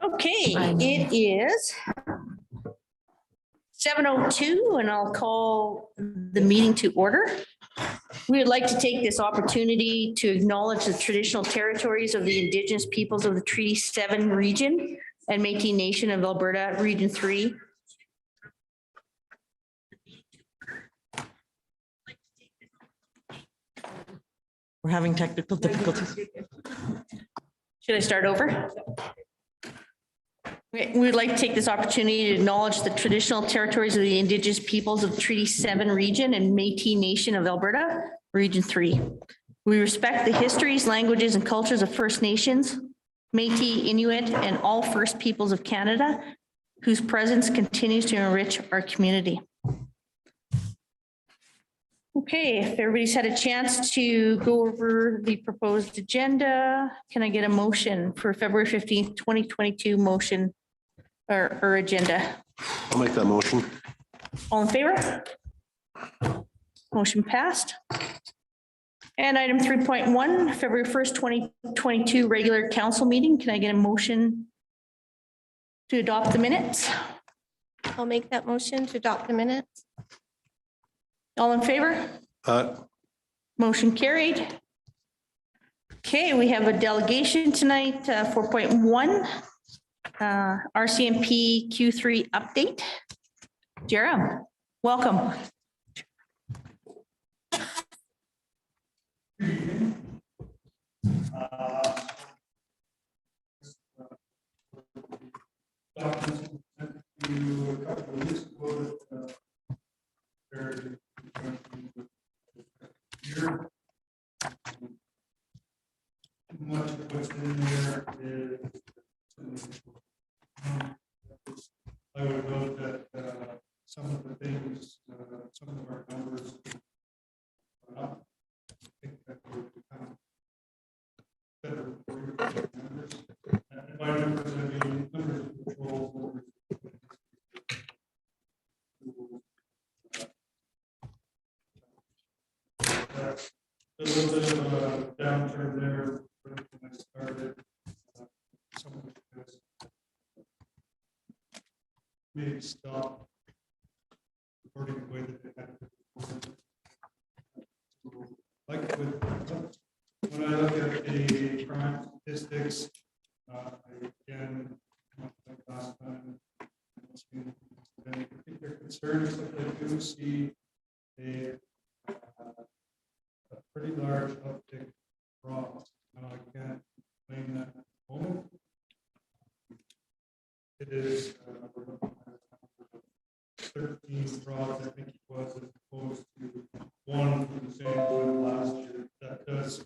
Okay, it is 7:02 and I'll call the meeting to order. We would like to take this opportunity to acknowledge the traditional territories of the Indigenous peoples of the Treaty 7 region and Métis Nation of Alberta, Region 3. We're having technical difficulties. Should I start over? Okay, we would like to take this opportunity to acknowledge the traditional territories of the Indigenous peoples of Treaty 7 region and Métis Nation of Alberta, Region 3. We respect the histories, languages, and cultures of First Nations, Métis, Inuit, and all First Peoples of Canada, whose presence continues to enrich our community. Okay, if everybody's had a chance to go over the proposed agenda, can I get a motion for February 15th, 2022 motion or agenda? I'll make that motion. All in favor? Motion passed. And item 3.1, February 1st, 2022 regular council meeting. Can I get a motion to adopt the minutes? I'll make that motion to adopt the minutes. All in favor? Motion carried. Okay, we have a delegation tonight, 4.1, RCMP Q3 update. Jerem, welcome. Much of what's in there is I would note that some of the things, some of our numbers are up. I think that would become better for your numbers. And by numbers, I mean numbers of patrols. A little bit of a downturn there when I started. Some of it was maybe stop reporting the way that they had to report. So, like when I look at the crime statistics, again, like last time, any particular concerns that I do see a pretty large uptick fraud. I can't claim that at the moment. It is 13 frauds, I think it was, as opposed to one for the same time last year. That does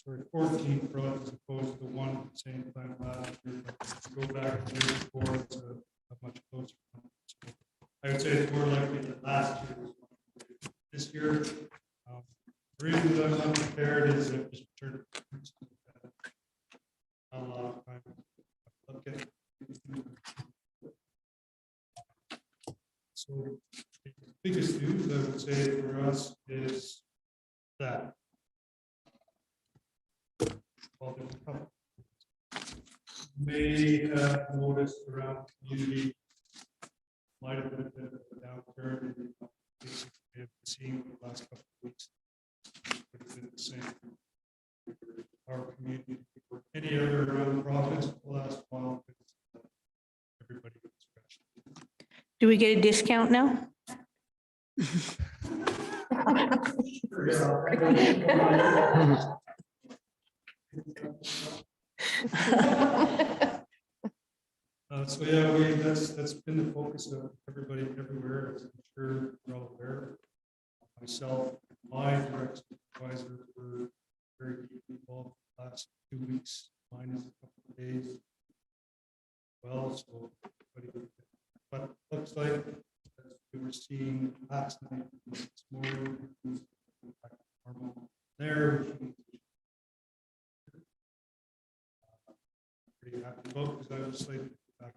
sorry, 14 frauds as opposed to one at the same time last year. Go back to the year before, it's a much closer number. So I would say it's more likely that last year was this year. The reason that I'm not prepared is that just returned a lot of time. Okay. So the biggest news I would say for us is that may have noticed around community might have been a bit of a downturn in the cases we have seen in the last couple of weeks. It has been the same for our community or any other around the province for the last while. Everybody gets scratched. Do we get a discount now? So yeah, that's been the focus of everybody everywhere, as I'm sure you're all aware. Myself, my direct supervisor were very deeply involved the last 2 weeks, minus a couple of days. Well, so but it looks like as we were seeing last night, this morning, normal there. Pretty happy about because I was slated to back.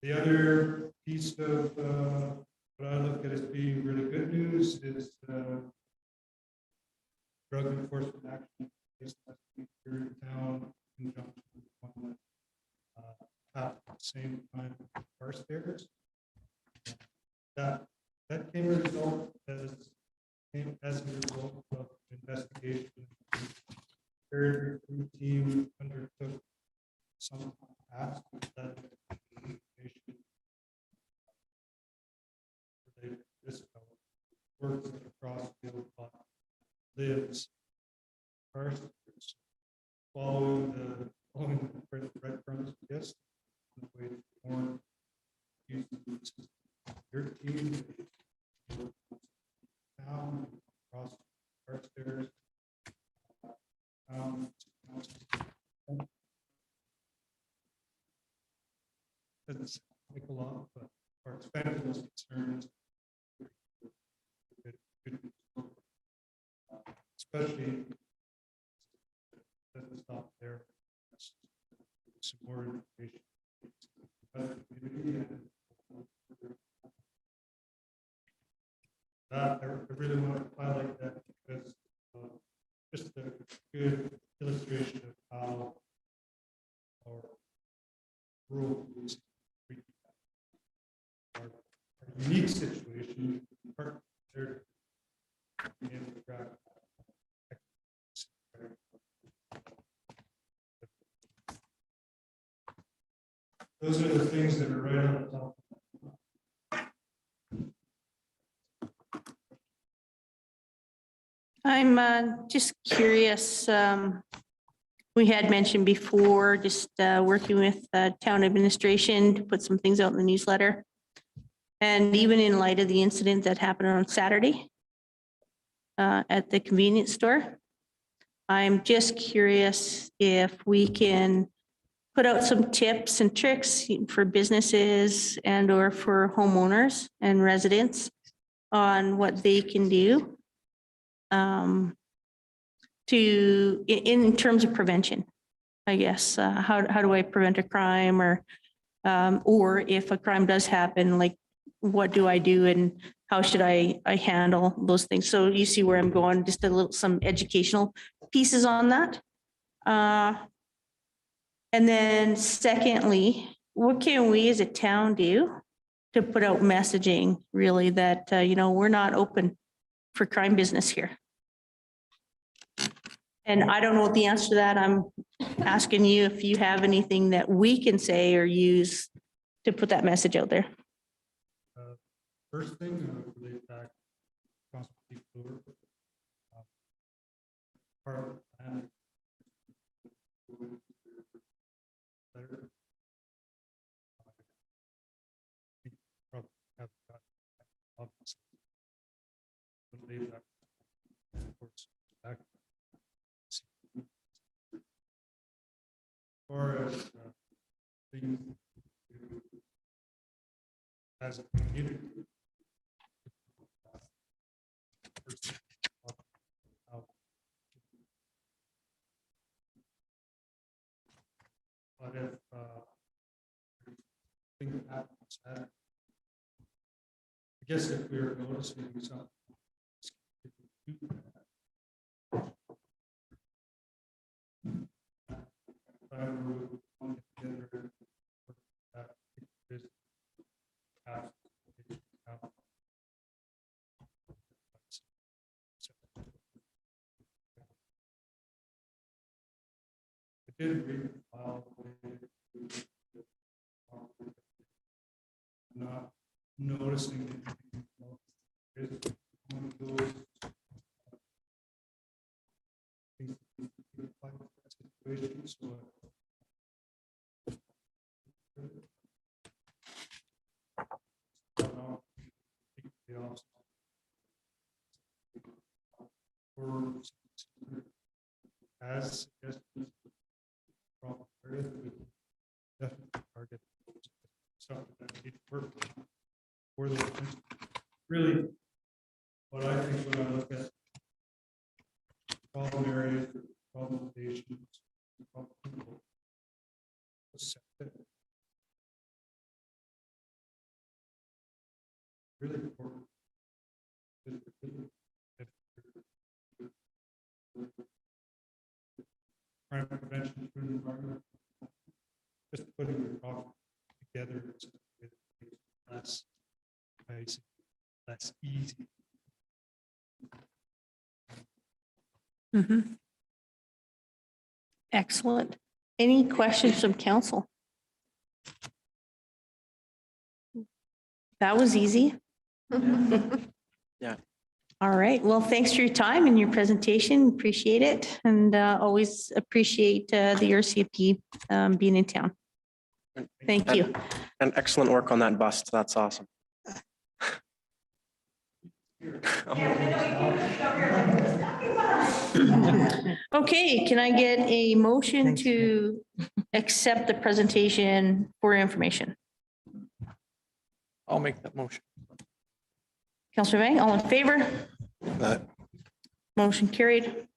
The other piece of what I look at as being really good news is drug enforcement action case last week here in town in conjunction with one that happened at the same time with Carstairs. That came as a result of investigation. Very recruit team undertook some tasks that information related to this fellow works across field but lives first following the breadcrumbs, yes, the way more your team down across Carstairs. Doesn't sound like a lot, but our expected was concerned, especially doesn't stop there. Some more information. I really want to highlight that because just a good illustration of how our rural police our unique situation. They're in the track. Those are the things that are right on the top. I'm just curious. We had mentioned before, just working with town administration to put some things out in the newsletter. And even in light of the incident that happened on Saturday at the convenience store, I'm just curious if we can put out some tips and tricks for businesses and or for homeowners and residents on what they can do in terms of prevention, I guess. How do I prevent a crime or if a crime does happen, like what do I do and how should I handle those things? So you see where I'm going, just some educational pieces on that. And then secondly, what can we as a town do to put out messaging really that, we're not open for crime business here? And I don't know what the answer to that. I'm asking you if you have anything that we can say or use to put that message out there. First thing, relate back to Councilor part of the plan. Better. Probably have got obviously. Leave that. Of course, back. Or things as a community. But if things happens, I guess if we are noticing something, I did read the file. Not noticing anything. One of those situations. So or as suggested from areas we definitely target something that need to work for the really what I think when I look at problem areas, problem stations, problem people, really important. mentioned food and environment. Just putting your property together is less, less easy. Mhm. Excellent. Any questions from council? That was easy. Yeah. All right. Well, thanks for your time and your presentation. Appreciate it. And always appreciate the RCMP being in town. Thank you. And excellent work on that bust. That's awesome. Okay, can I get a motion Thanks, to accept the presentation for information? I'll make that motion. Councillor Vang, all in favor? Motion carried.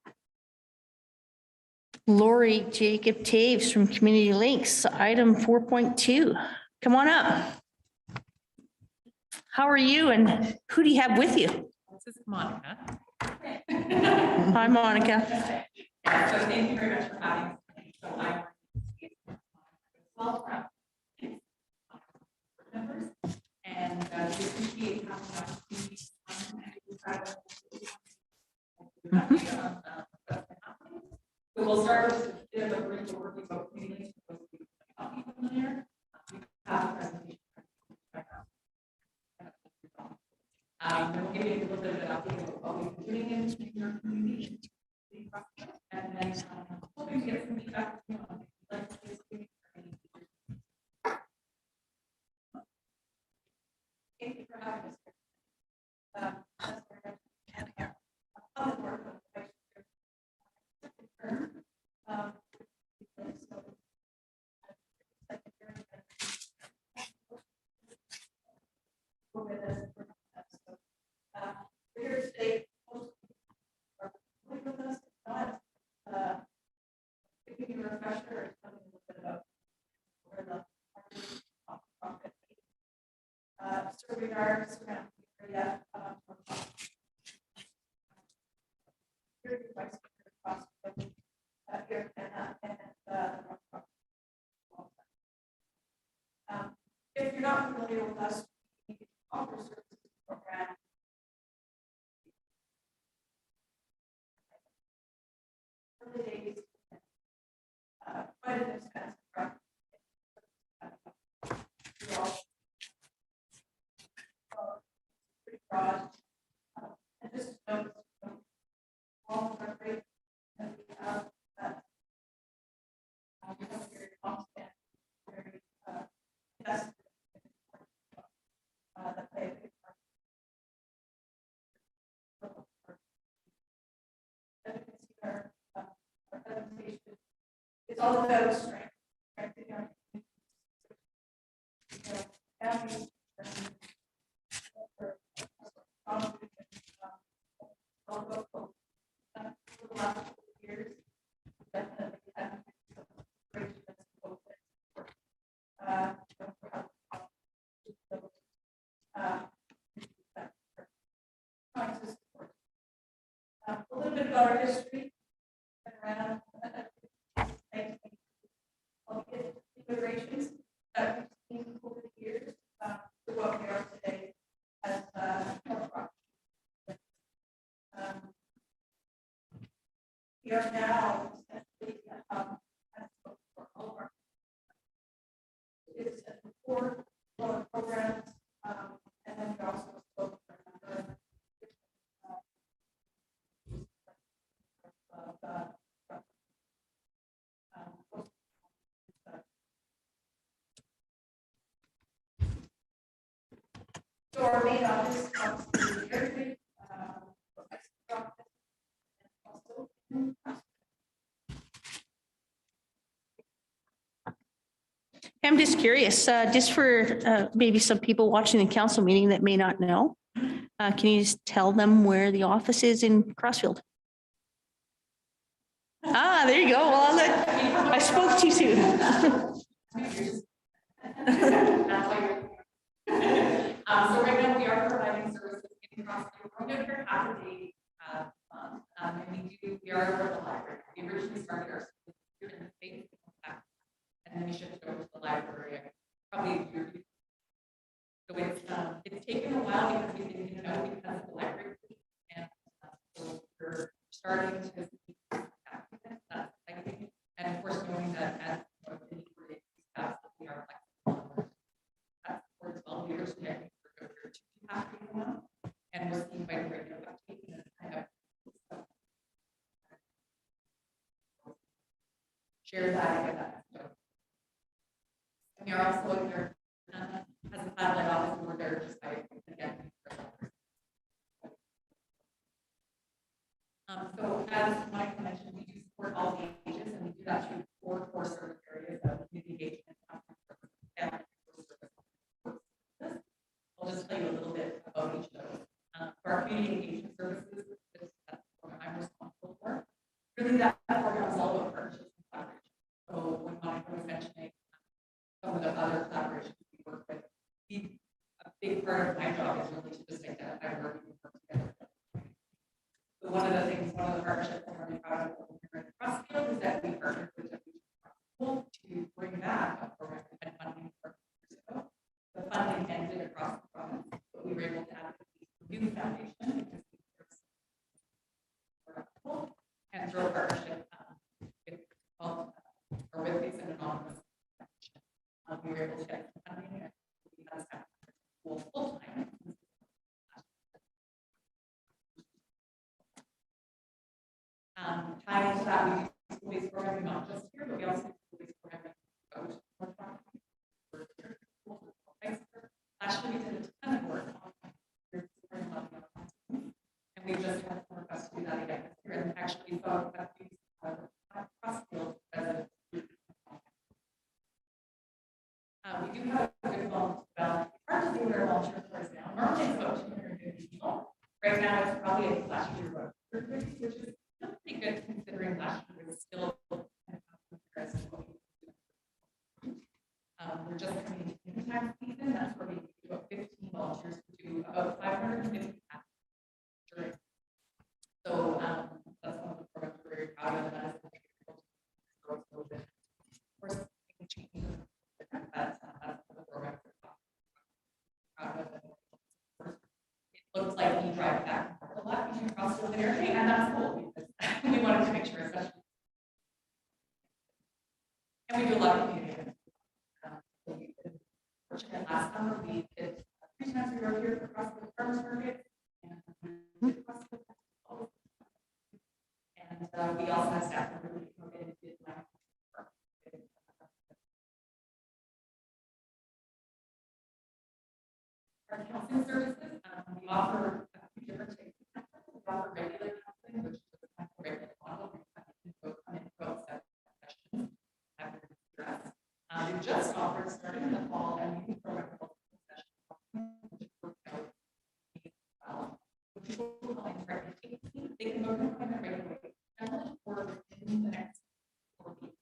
Lori Jacob Taves from Community Links, item 4.2. Come on up. How are you and who do you have with you? This is Monica. Hi, Monica. So thank you very much for having me. So I'm members and we appreciate having the opportunity to come and describe So we'll start with a bit of a brief overview about community. For those of you who might not be familiar. We have a presentation. Then we'll give you a little bit of an update of what we've been doing in your community. And then hoping to get some feedback from you on like thank you for having us. We're here today. With us, not giving you a refresher or telling you a little bit about where the profit. Serving our surrounding area. Here is Vice Mayor Cross, here and if you're not familiar with us, we offer services program. Early days, quite an expensive project. Pretty broad. And just note, all of our great that we have that we have very constant, very invested that play a big part. As you can see, our presentation is all about strength, strengthening our families. The last couple of years, definitely had great a little bit about our history around iterations that we've seen over the years to what we are today as we are now essentially for all of our it's at the core programs and then we also spoke for another so our main office comes to the area, I'm just curious, just for maybe some people watching the council meeting that may not know, can you just tell them where the office is in Crossfield? Ah, there you go. Well, I spoke too soon. So right now we are providing services in Crossfield. We're only for half a day and we are for the library. We originally started our service here in the starting to see that's exciting. And of course, knowing that as the need for it, that we are flexible. That's for 12 years, we have for over 2.5 years now, and we're seeing quite a rate of uptake. And I have share that with that. And we are also here as a satellite office, we're there just by again. So as Monica mentioned, we do support all the ages, and we do that through 4 core service areas of community engagement, family services. I'll just tell you a little bit about each of those. For our community engagement services, that's what I'm responsible for. Really, that program is all about partnerships and collaboration. So when Monica was mentioning some of the other collaborations we work with, a big part of my job is really to just identify where we can work together. So one of the partnerships I'm really proud of here at Crossfield is that we partnered with WHU to bring back a program that had funding for years ago. The funding ended across the province, but we were able to advocate for a new foundation because we were and through a partnership with or with these anonymous. We were able to get funding and we had staff full time. Tying into that, we do school-based programming not just here, but we also do school-based programming out. Last year we did a ton of work on and we just had some requests to do that again this year. And actually saw that these Crossfield residents. We do have a good volunteer balance. It's hard to see where volunteer force now. Normally it's about 250 people. Right now it's probably last year about 150, which is still pretty good considering last year was still we're just coming into tax season. That's where we do about 15 volunteers to do about 550 tasks during. So that's one of the programs we're very proud of. That is of course, things change, but that's the program we're proud of. It looks like we drive back and forth a lot between Crossfield and Airdrie, and that's cool because we wanted to make sure, especially. And we do a lot of community events. Fortunate last summer we did 3 times we were here for Crossfield Farmers Market and Crossfield Festival. And we also have staff that really come in and did our counseling services. We offer a few different types of counseling. We offer regular counseling, which is a regular model. We come in about 7 sessions after stress. We just offered starting in the fall a new program called session, which works out well. When people call in pregnancy, they can go to an appointment right away, or within the next 4 weeks,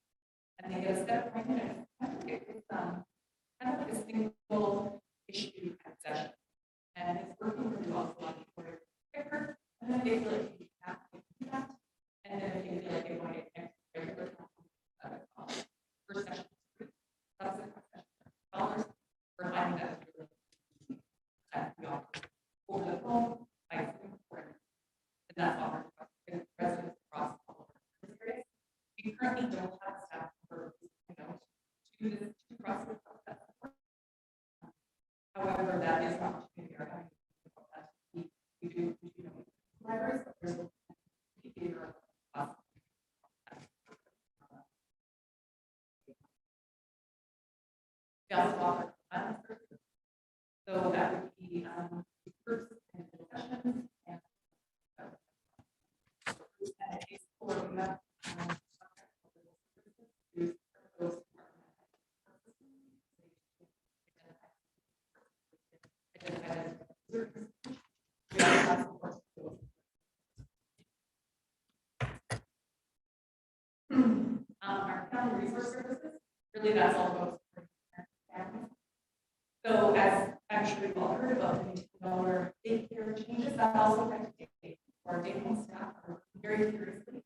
and they get a set appointment. It's kind of like a single issue session, and it's working really well. So a lot of people are quicker, and then they feel like you have to do that, and then if they feel like they want to get regular counseling, first session. That's the $1,000 for finding that we offer over the phone, by Zoom, and that's offered to residents across all of our areas. We currently don't have staff for to this to process that support. However, that is an opportunity we are having about that. We do know libraries, but there's a behavior of we also offer violence services. So that would be groups and sessions and a case where we have those we also have support skills. Our family resource services, really that's all about. So as I'm sure you've all heard about the $10 daycare changes, that also affects daycare. Our daycare staff are very seriously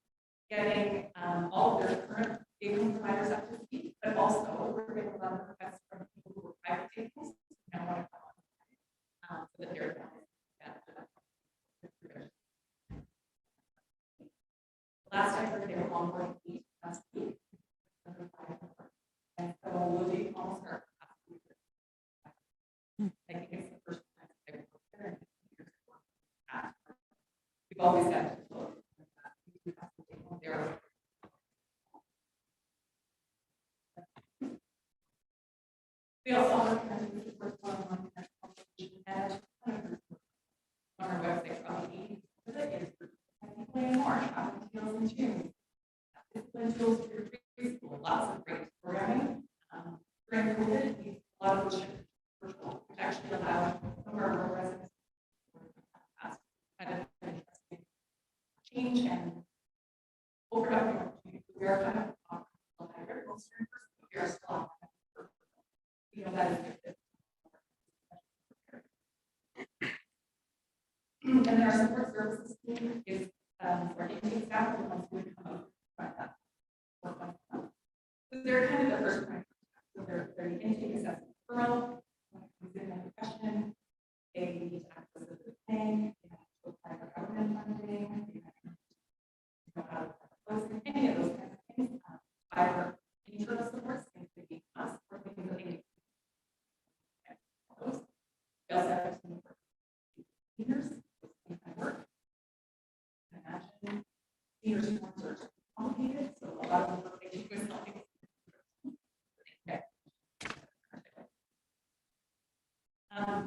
getting all of their current daycare providers up to speed, but also we're getting a lot of requests from people who are private daycares and want to come on so that they're Last I heard, they were onboarding 8 last week. And so we'll be almost our. I think it's the first time I've ever there. We've always had to. There. We also have the first one on our website probably is way more tools and tunes. Tools for your preschool, lots of great programming. During COVID, a lot of which virtual, which actually allowed some of our residents kind of interesting change and overlapping opportunities. We are kind of hybrid, we are still that is and then our support services team is for intake staff, the ones who would come out and that work on them. So they're kind of the first point. So they're the intake assessment referral, when it comes in a question, they need to access the thing, they have to apply for government funding, they have to know how to close any of those kinds of things. Either internal supports, things that need us, or things that they need. We also have some seniors, work. Imagine seniors are complicated, so a lot of the work they do is helping.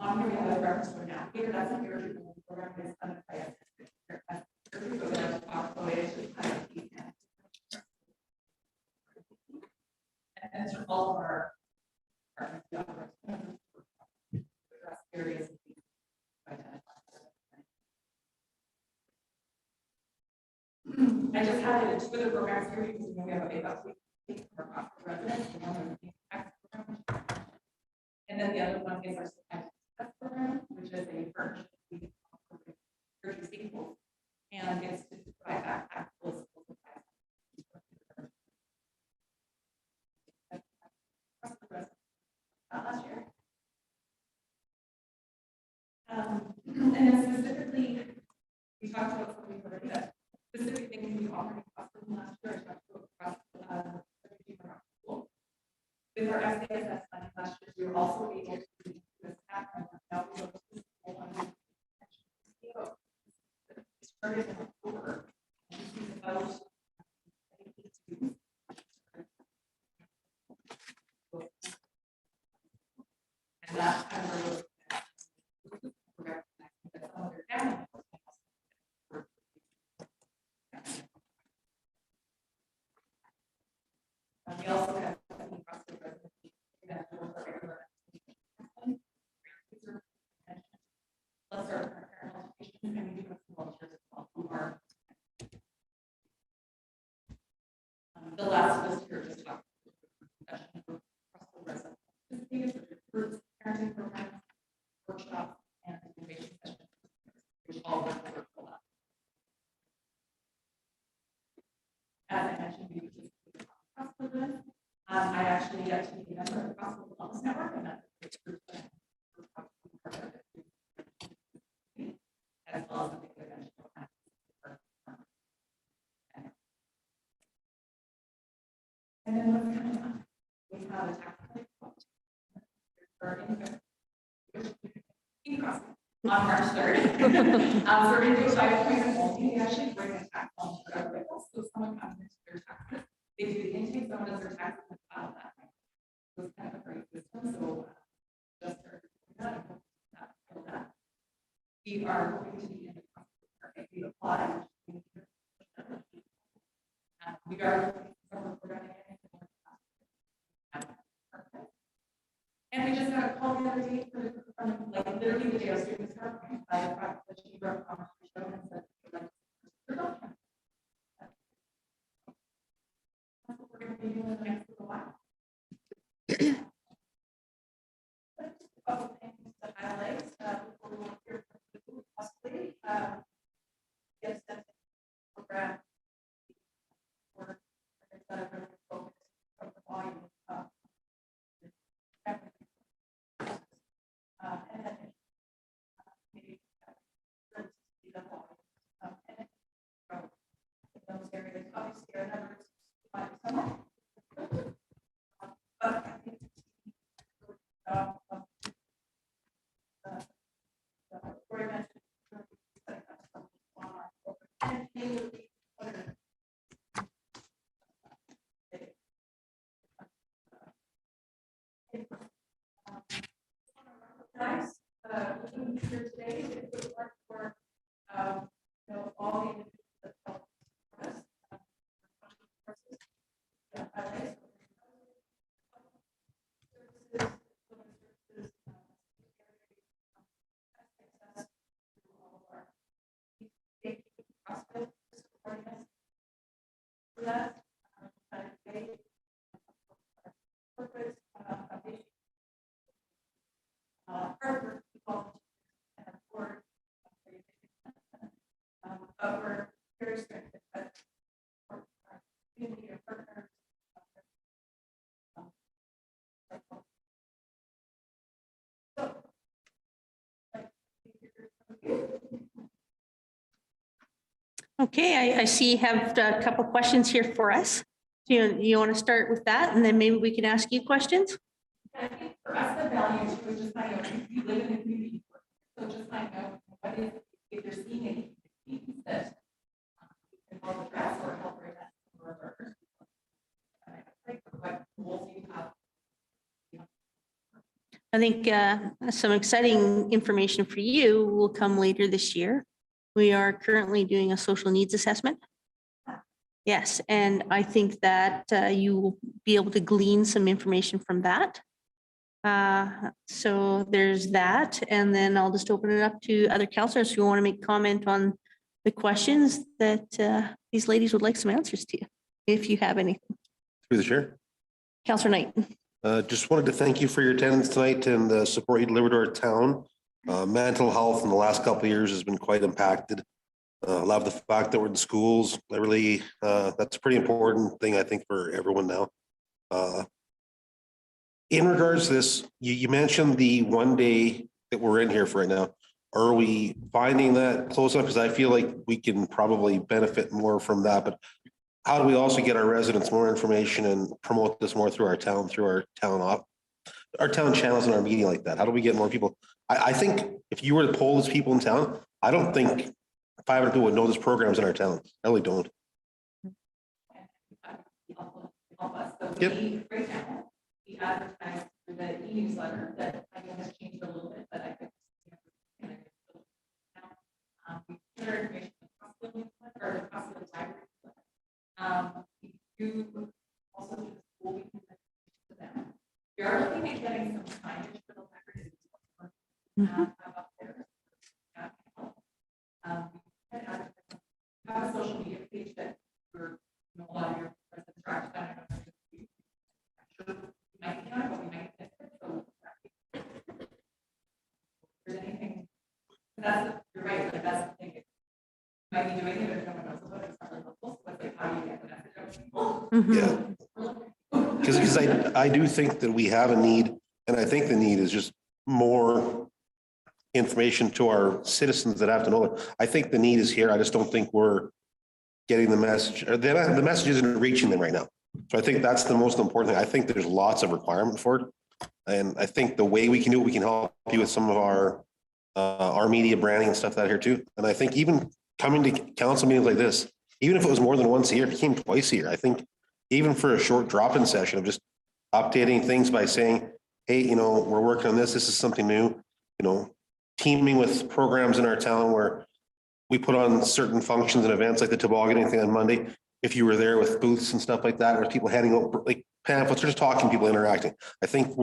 On here we have a reference to an navigator. That's a very cool program that is funded by us. And it's all of our areas. I just had it two other programs here because we have a big uptake for our residents. And then the other one is our success program, which is a partnership with schools, and it's to provide backpack full of supplies. Last year. And then specifically, we talked about something already that specific things we offered across the last year. I talked about across school. With our SASS funding last year, we were also able to do this happen. Now we go to the school on it started in October. And this is about and that's kind of we also have plus our parent education, and we do have some volunteers as well who are the last list here just talked groups, parenting programs, workshops, and innovation sessions, which all work virtual. As I mentioned, we just cross this. I actually get to be a member of the Crossville Wellness Network, and that's a group that as well as the big event. And then what's coming up? We have a tax on March 3rd. So we're going to do a 5-point multi. We actually bring a tax on for everybody else. So someone comes into their taxes, they do the intake, someone does their taxes and file that. So it's kind of a great system. So just for that, we are going to be in the process. If we apply, we are and we just got a call the other day from like literally the day our students start by the chamber of commerce show and said that's what we're going to be doing in the next little while. A couple things to highlight before we want to hear from you possibly. Yes, that's program work that are really focused on the volume of and then maybe Nice, here today, it would work for, all the individuals that help us. Yeah, I like. But we're very strict. Community of partners. Okay, I see you have a couple questions here for us. You want to start with that, and then maybe we can ask you questions? I think for us, the value too is just find out if you live in the community. So just find out what is, if you're seeing any needs that can help address or help bring that to our workers. Like what tools you have. I think some exciting information for you will come later this year. We are currently doing a social needs assessment. Yes, and I think that you will be able to glean some information from that. So there's that, and then I'll just open it up to other counselors who want to make comment on the questions that these ladies would like some answers to, if you have any. Through the chair. Counselor Knight. Just wanted to thank you for your attendance tonight and the support you delivered to our town. Mental health in the last couple of years has been quite impacted. Love the fact that we're in schools. I really, that's a pretty important thing, I think, for everyone now. In regards to this, you mentioned the 1 day that we're in here for right now. Are we finding that close enough? Because I feel like we can probably benefit more from that, but how do we also get our residents more information and promote this more through our town channels and our media like that? How do we get more people? I think if you were to poll these people in town, I don't think 500 people would know this program's in our town. I really don't. Help us. So Yep. right now, we advertise through the e-newsletter that I know has changed a little bit, but I think. We share information across the newsletter or across the library. We do also do the school, we can send it to them. We are looking at getting some signage for the library. Up there. We have a social media page that we're, a lot of your residents are actually on. Sure, we might be on it, but we might miss it, so. If there's anything, you're right, like that's the thing. You might be doing it, but no one knows about it, it's not really helpful, so it's like, how do you get the message out to people? Yeah. Because I do think that we have a need, and I think the need is just more information to our citizens that have to know it. I think the need is here. I just don't think we're getting the message, or the message isn't reaching them right now. So I think that's the most important thing. I think there's lots of requirement for it. And I think the way we can do it, we can help you with some of our media branding and stuff that here too. And I think even coming to council meetings like this, even if it was more than once a year, if it came twice a year, I think even for a short drop-in session of just updating things by saying, hey, we're working on this. This is something new, teaming with programs in our town where we put on certain functions and events like the tobogganing thing on Monday. If you were there with booths and stuff like that, or people handing out like pamphlets or just talking, people interacting. I think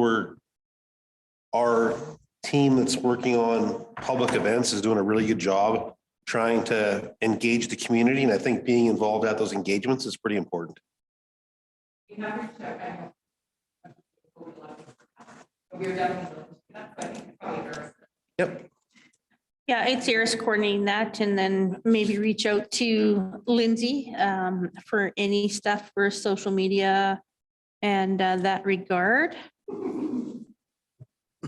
our team that's working on public events is doing a really good job trying to engage the community. And I think being involved at those engagements is pretty important. We have reached out, I know. We're definitely looking to that, but I think it's probably very. Yep. Yeah, it's Iris coordinating that, and then maybe reach out to Lindsay for any stuff for social media and that regard. And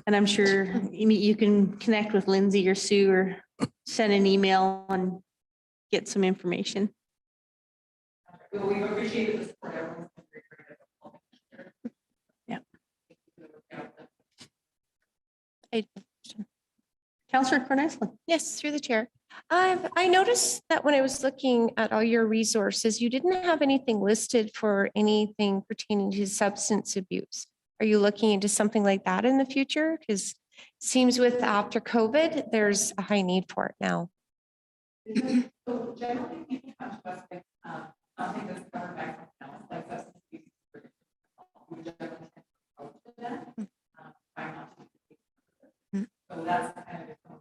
I'm sure you can connect with Lindsay or Sue or send an email and get some information. Well, we've appreciated the support. Everyone's been very creative. Yeah. Councillor Cornesley. Yes, through the chair. I noticed that when I was looking at all your resources, you didn't have anything listed for anything pertaining to substance abuse. Are you looking into something like that in the future? Because it seems with after COVID, there's a high need for it now. So generally, people come to us with something that's covered by something else, like substance abuse. We generally tend to approach them, try not to take it. So that's kind of its own.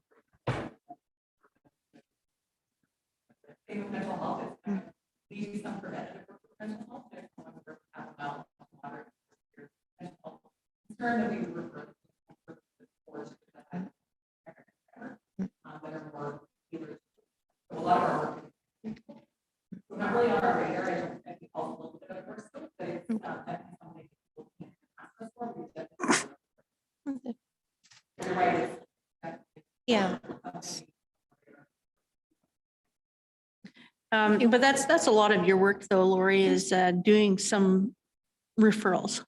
Same with mental health, it's kind of leave some preventative work for mental health. There's someone who has about moderate mental health concern that we would refer to for that are more tailored. So a lot of our work is so not really on our radar. I think also a little bit of work scope, but it's definitely something people can ask us for. We definitely. You're right. Yeah. But that's a lot of your work though, Lori, is doing some referrals.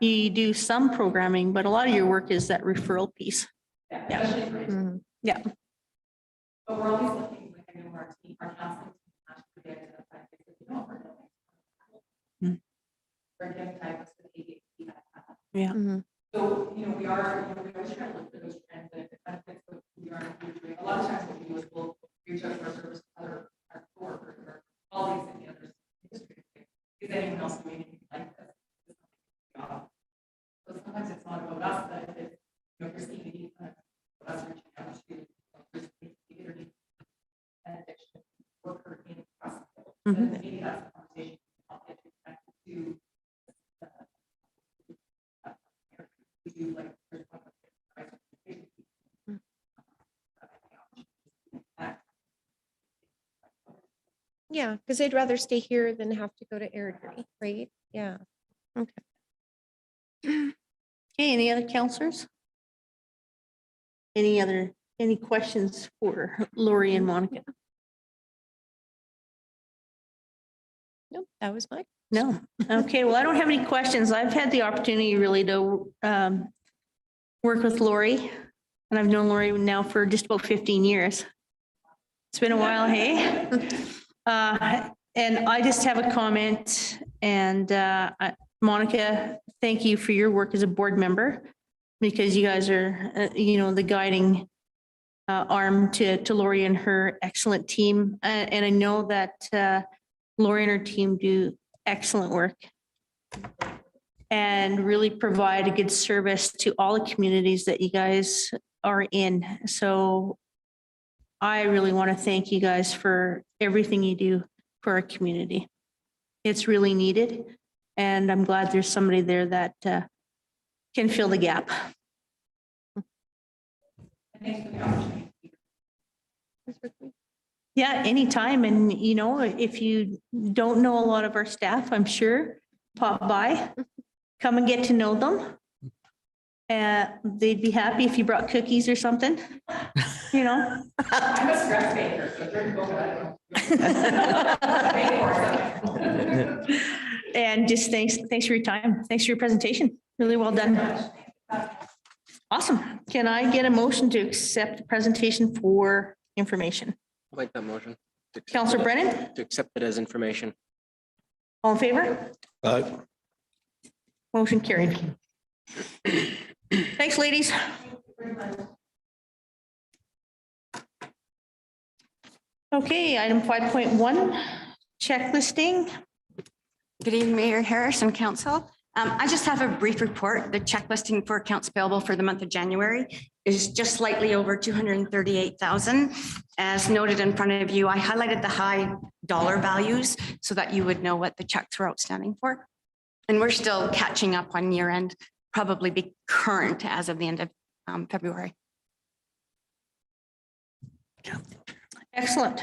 You do some programming, but a lot of your work is that referral piece. Yeah. Especially for Yeah. But we're always looking, like I know our team, our counseling team has to be identified because we know we're doing. We're getting diagnosed with ADHD. Yeah. So, we always try to look for those trends and if it benefits what we are doing. A lot of times what we do is we'll reach out to our service, our coworkers, or colleagues in the other industry. Is anyone else doing anything like this? So sometimes it's not about us, but if you're seeing a need, us reaching out to an addiction worker in the process. Then maybe that's a conversation I'll get connected to. We do like Yeah, because they'd rather stay here than have to go to Airdrie, right? Yeah. Okay, any other counselors? Any questions for Lori and Monica? Nope, that was mine. No. Okay, well, I don't have any questions. I've had the opportunity really to work with Lori, and I've known Lori now for just about 15 years. It's been a while, hey? And I just have a comment, and Monica, thank you for your work as a board member, because you guys are, the guiding arm to Lori and her excellent team. And I know that Lori and her team do excellent work and really provide a good service to all the communities that you guys are in. So I really want to thank you guys for everything you do for our community. It's really needed, and I'm glad there's somebody there that can fill the gap. thanks for the opportunity. Yeah, anytime. And, if you don't know a lot of our staff, I'm sure, pop by, come and get to know them. They'd be happy if you brought cookies or something, I'm a stress baker, so drink coconut. And just thanks for your time. Thanks for your presentation. Really well done. Awesome. Can I get a motion to accept the presentation for information? I'll make that motion. Councillor Brennan, To accept it as information. all in favor? Motion carried. Thanks, ladies. Okay, item 5.1, checklisting. Good evening, Mayor Harris and Council. I just have a brief report. The check listing for accounts payable for the month of January is just slightly over 238,000. As noted in front of you, I highlighted the high dollar values so that you would know what the checks were outstanding for. And we're still catching up on year end, probably be current as of the end of February. Excellent.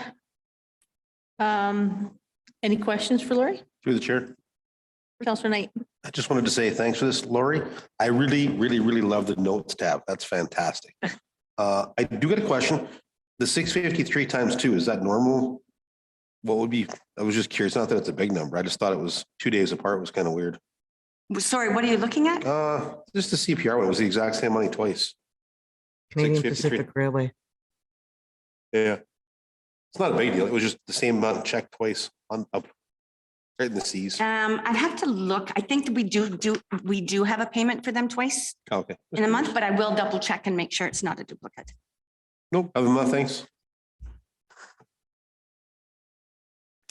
Any questions for Lori? Through the chair. Councillor Knight. I just wanted to say thanks for this, Lori. I really, really, really love the notes tab. That's fantastic. I do get a question. The 653 times 2, is that normal? What would be, I was just curious, not that it's a big number. I just thought it was 2 days apart was kind of weird. Sorry, what are you looking at? Just the CPR one, it was the exact same money twice. Canadian 653. Pacific Railway. Yeah. It's not a big deal. It was just the same amount checked twice on up right in the Cs. I'd have to look. I think that we do have a payment for them twice Okay. in a month, but I will double check and make sure it's not a duplicate. Nope, other than that, thanks.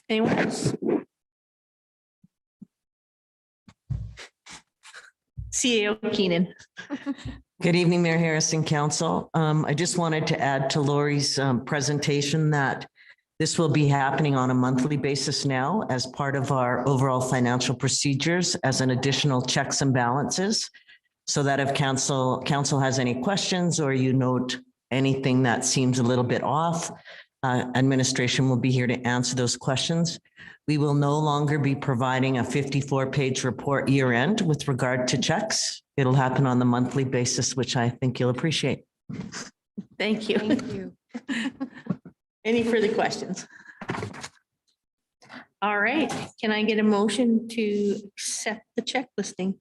Anyone else? CAO Keenan. Good evening, Mayor Harrison, Council. I just wanted to add to Lori's presentation that this will be happening on a monthly basis now as part of our overall financial procedures as an additional checks and balances. So that if council has any questions or you note anything that seems a little bit off, administration will be here to answer those questions. We will no longer be providing a 54-page report year end with regard to checks. It'll happen on the monthly basis, which I think you'll appreciate. Thank you. Thank you. Any further questions? All right, can I get a motion to accept the check listing?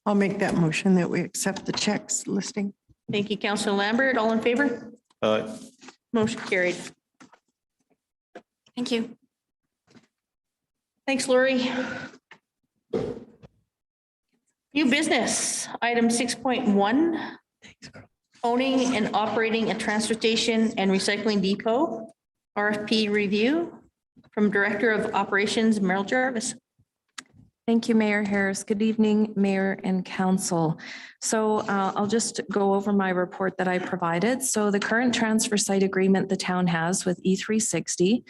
I'll make that motion that we accept the checks listing. Thank you, Councillor Lambert. All in favor? Motion carried. Thank you. Thanks, Lori. New business, item 6.1. Owning and operating a transfer station and recycling depot. RFP review from Director of Operations, Merrill Jarvis. Thank you, Mayor Harris. Good evening, Mayor and Council. So I'll just go over my report that I provided. So the current transfer site agreement the town has with E360.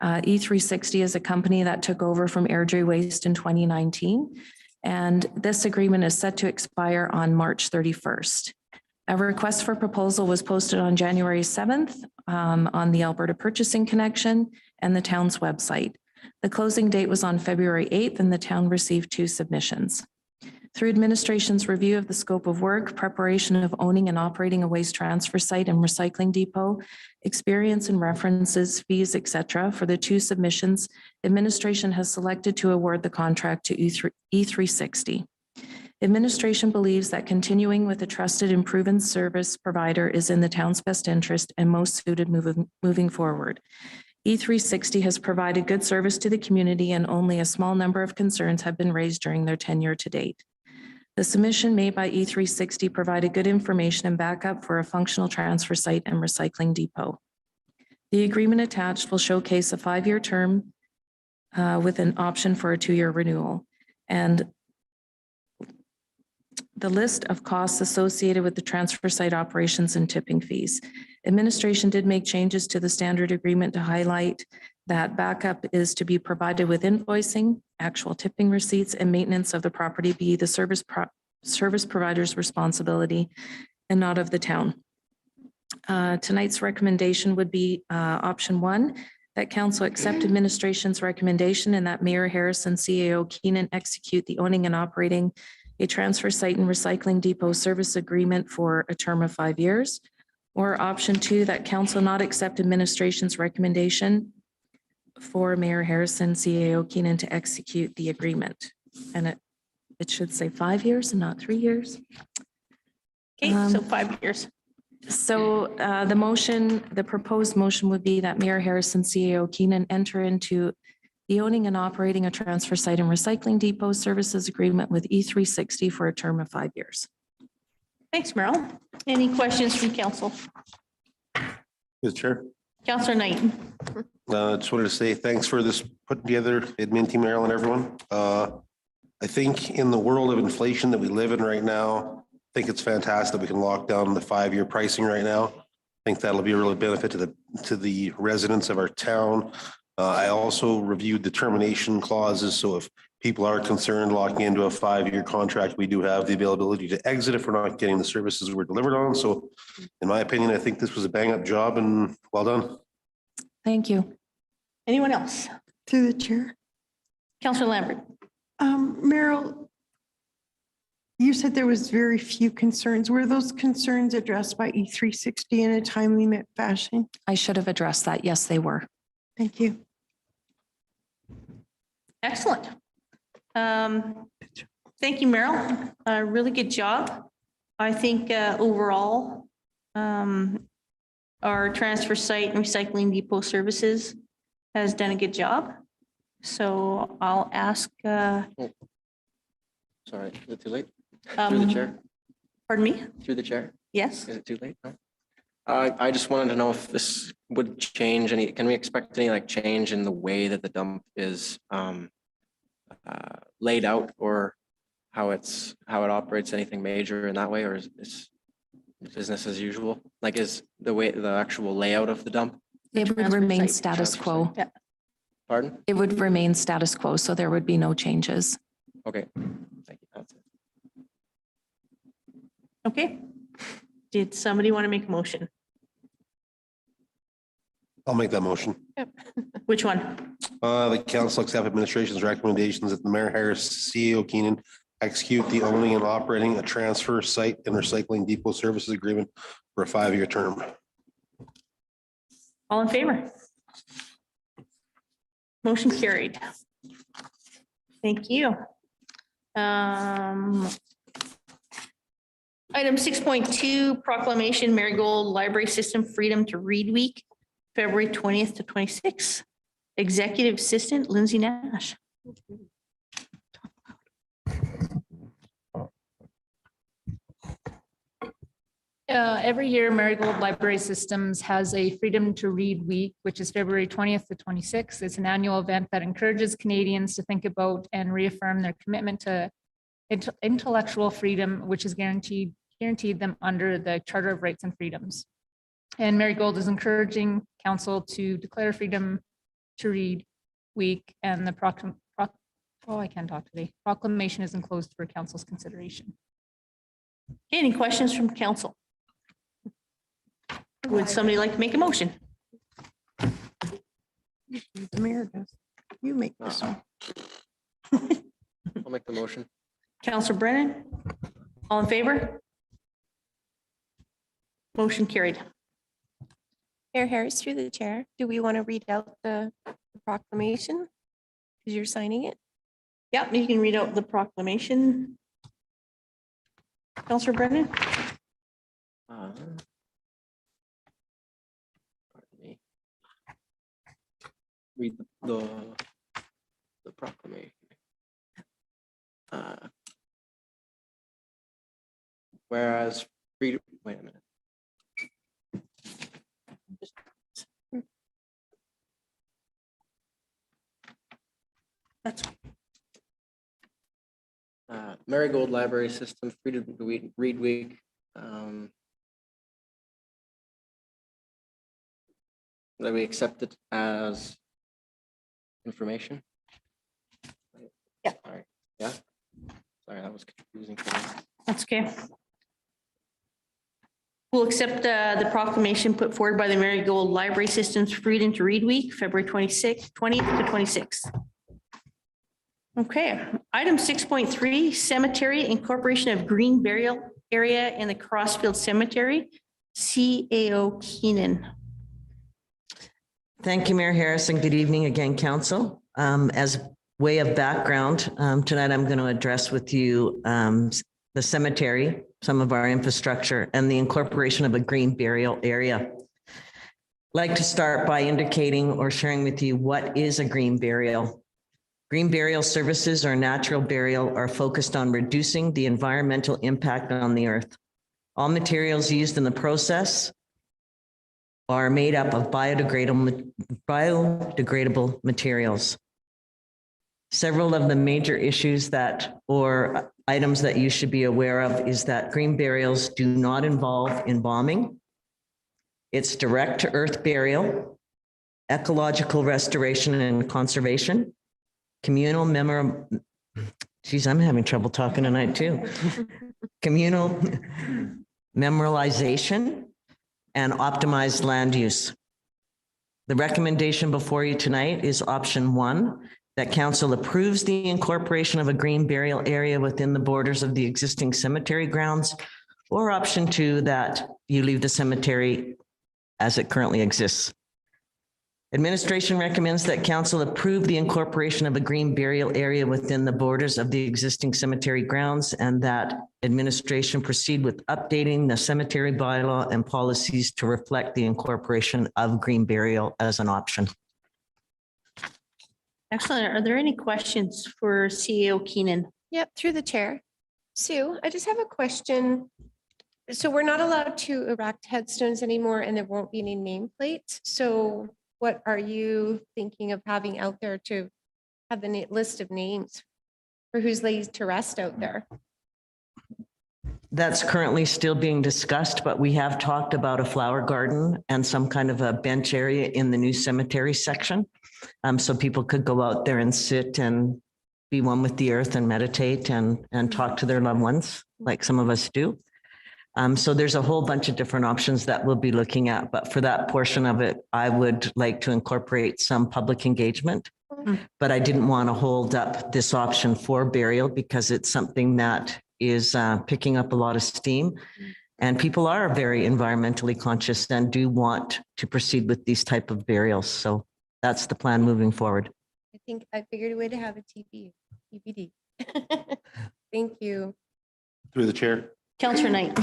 E360 is a company that took over from Airdrie Waste in 2019. And this agreement is set to expire on March 31st. A request for proposal was posted on January 7th on the Alberta Purchasing Connection and the town's website. The closing date was on February 8th and the town received 2 submissions. Through administration's review of the scope of work, preparation of owning and operating a waste transfer site and recycling depot, experience and references, fees, etc. for the 2 submissions, administration has selected to award the contract to E360. Administration believes that continuing with a trusted and proven service provider is in the town's best interest and most suited moving forward. E360 has provided good service to the community and only a small number of concerns have been raised during their tenure to date. The submission made by E360 provided good information and backup for a functional transfer site and recycling depot. The agreement attached will showcase a 5-year term with an option for a 2-year renewal. And the list of costs associated with the transfer site operations and tipping fees. Administration did make changes to the standard agreement to highlight that backup is to be provided with invoicing, actual tipping receipts, and maintenance of the property be the service provider's responsibility and not of the town. Tonight's recommendation would be option 1, that council accept administration's recommendation and that Mayor Harrison, CAO Keenan execute the owning and operating a transfer site and recycling depot service agreement for a term of 5 years. Or option 2, that council not accept administration's recommendation for Mayor Harrison, CAO Keenan to execute the agreement. And it should say 5 years and not 3 years. Okay, so 5 years. So the proposed motion would be that Mayor Harrison, CAO Keenan enter into the owning and operating a transfer site and recycling depot services agreement with E360 for a term of 5 years. Thanks, Merrill. Any questions from council? Mr. Chair, Councillor Knighton. just wanted to say thanks for this putting together, admin team, Merrill and everyone. I think in the world of inflation that we live in right now, I think it's fantastic that we can lock down the 5-year pricing right now. I think that'll be a real benefit to the residents of our town. I also reviewed the termination clauses. So if people are concerned locking into a 5-year contract, we do have the availability to exit if we're not getting the services we're delivered on. So in my opinion, I think this was a bang up job and well done. Thank you. Anyone else? Through the chair. Councillor Lambert. Merrill, you said there was very few concerns. Were those concerns addressed by E360 in a timely fashion? I should have addressed that. Yes, they were. Thank you. Excellent. Thank you, Merrill. Really good job. I think overall, our transfer site and recycling depot services has done a good job. So I'll ask, Sorry, is it too late? Through the chair, pardon me? through the chair. Yes? Is it too late? No? I just wanted to know if this would change any, can we expect any like change in the way that the dump is laid out, or how it operates, anything major in that way, or is business as usual? Like, is the way, the actual layout of the dump? It would transfer remain site. status Transfer quo. Yeah. Pardon? It would remain status quo, so there would be no changes. Okay, thank you. That's it. Okay. Did somebody want to make a motion? I'll make that motion. Which one? The council accept administration's recommendations that the Mayor Harris, CEO Keenan, execute the owning and operating a transfer site and recycling depot services agreement for a 5-year term. All in favor? Motion carried. Thank you. Item 6.2 proclamation Marigold Library System Freedom to Read Week, February 20th to 26th. Executive Assistant Lindsay Nash. Every year, Marigold Library Systems has a Freedom to Read Week, which is February 20th to 26th. It's an annual event that encourages Canadians to think about and reaffirm their commitment to intellectual freedom, which is guaranteed them under the Charter of Rights and Freedoms. And Marigold is encouraging council to declare Freedom to Read Week, and the proclamation is enclosed for council's consideration. Any questions from council? Would somebody like to make a motion? The mayor does. You make this one. I'll make the motion. Counselor Brennan? All in favor? Motion carried. Mayor Harris, through the chair, do we want to read out the proclamation? Because you're signing it. Yep, you can read out the proclamation. Counselor Brennan? Pardon me. Read the proclamation. Whereas freedom, wait a minute. That's Marigold Library System Freedom to Read Week. That we accept it as information. Yeah. Sorry. Yeah. Sorry, that was confusing for me. That's okay. We'll accept the proclamation put forward by the Marigold Library Systems Freedom to Read Week, February 20th to 26th. Okay, item 6.3, cemetery incorporation of green burial area in the Crossfield Cemetery, CAO Keenan. Thank you, Mayor Harrison. Good evening again, council. As way of background, tonight I'm going to address with you the cemetery, some of our infrastructure, and the incorporation of a green burial area. I'd like to start by indicating or sharing with you what is a green burial. Green burial services or natural burial are focused on reducing the environmental impact on the earth. All materials used in the process are made up of biodegradable materials. Several of the major issues or items that you should be aware of is that green burials do not involve embalming. It's direct to earth burial, ecological restoration and conservation, communal geez, I'm having trouble talking tonight too. Communal memorialization and optimized land use. The recommendation before you tonight is option 1, that council approves the incorporation of a green burial area within the borders of the existing cemetery grounds, or option 2, that you leave the cemetery as it currently exists. Administration recommends that council approve the incorporation of a green burial area within the borders of the existing cemetery grounds, and that administration proceed with updating the cemetery bylaw and policies to reflect the incorporation of green burial as an option. Excellent. Are there any questions for CEO Keenan? Yep, through the chair. Sue, I just have a question. So we're not allowed to erect headstones anymore and there won't be any nameplates. So what are you thinking of having out there to have the list of names for who's laid to rest out there? That's currently still being discussed, but we have talked about a flower garden and some kind of a bench area in the new cemetery section. So people could go out there and sit and be one with the earth and meditate and talk to their loved ones, like some of us do. So there's a whole bunch of different options that we'll be looking at, but for that portion of it, I would like to incorporate some public engagement. But I didn't want to hold up this option for burial because it's something that is picking up a lot of steam. And people are very environmentally conscious and do want to proceed with these type of burials. So that's the plan moving forward. I think I figured a way to have a TBD. Thank you. Through the chair. Counselor Knight.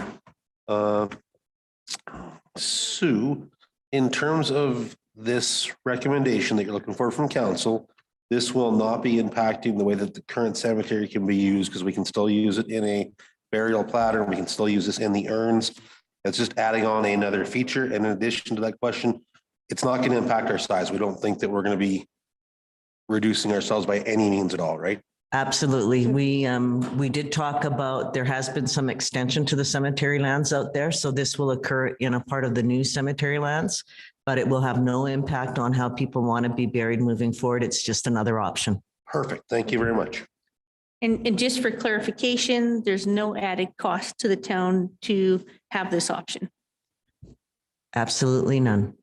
Sue, in terms of this recommendation that you're looking for from council, this will not be impacting the way that the current cemetery can be used because we can still use it in a burial platter. We can still use this in the urns. It's just adding on another feature. And in addition to that question, it's not going to impact our size. We don't think that we're going to be reducing ourselves by any means at all, right? Absolutely. We did talk about, there has been some extension to the cemetery lands out there. So this will occur in a part of the new cemetery lands, but it will have no impact on how people want to be buried moving forward. It's just another option. Perfect. Thank you very much. And just for clarification, there's no added cost to the town to have this option. Absolutely none.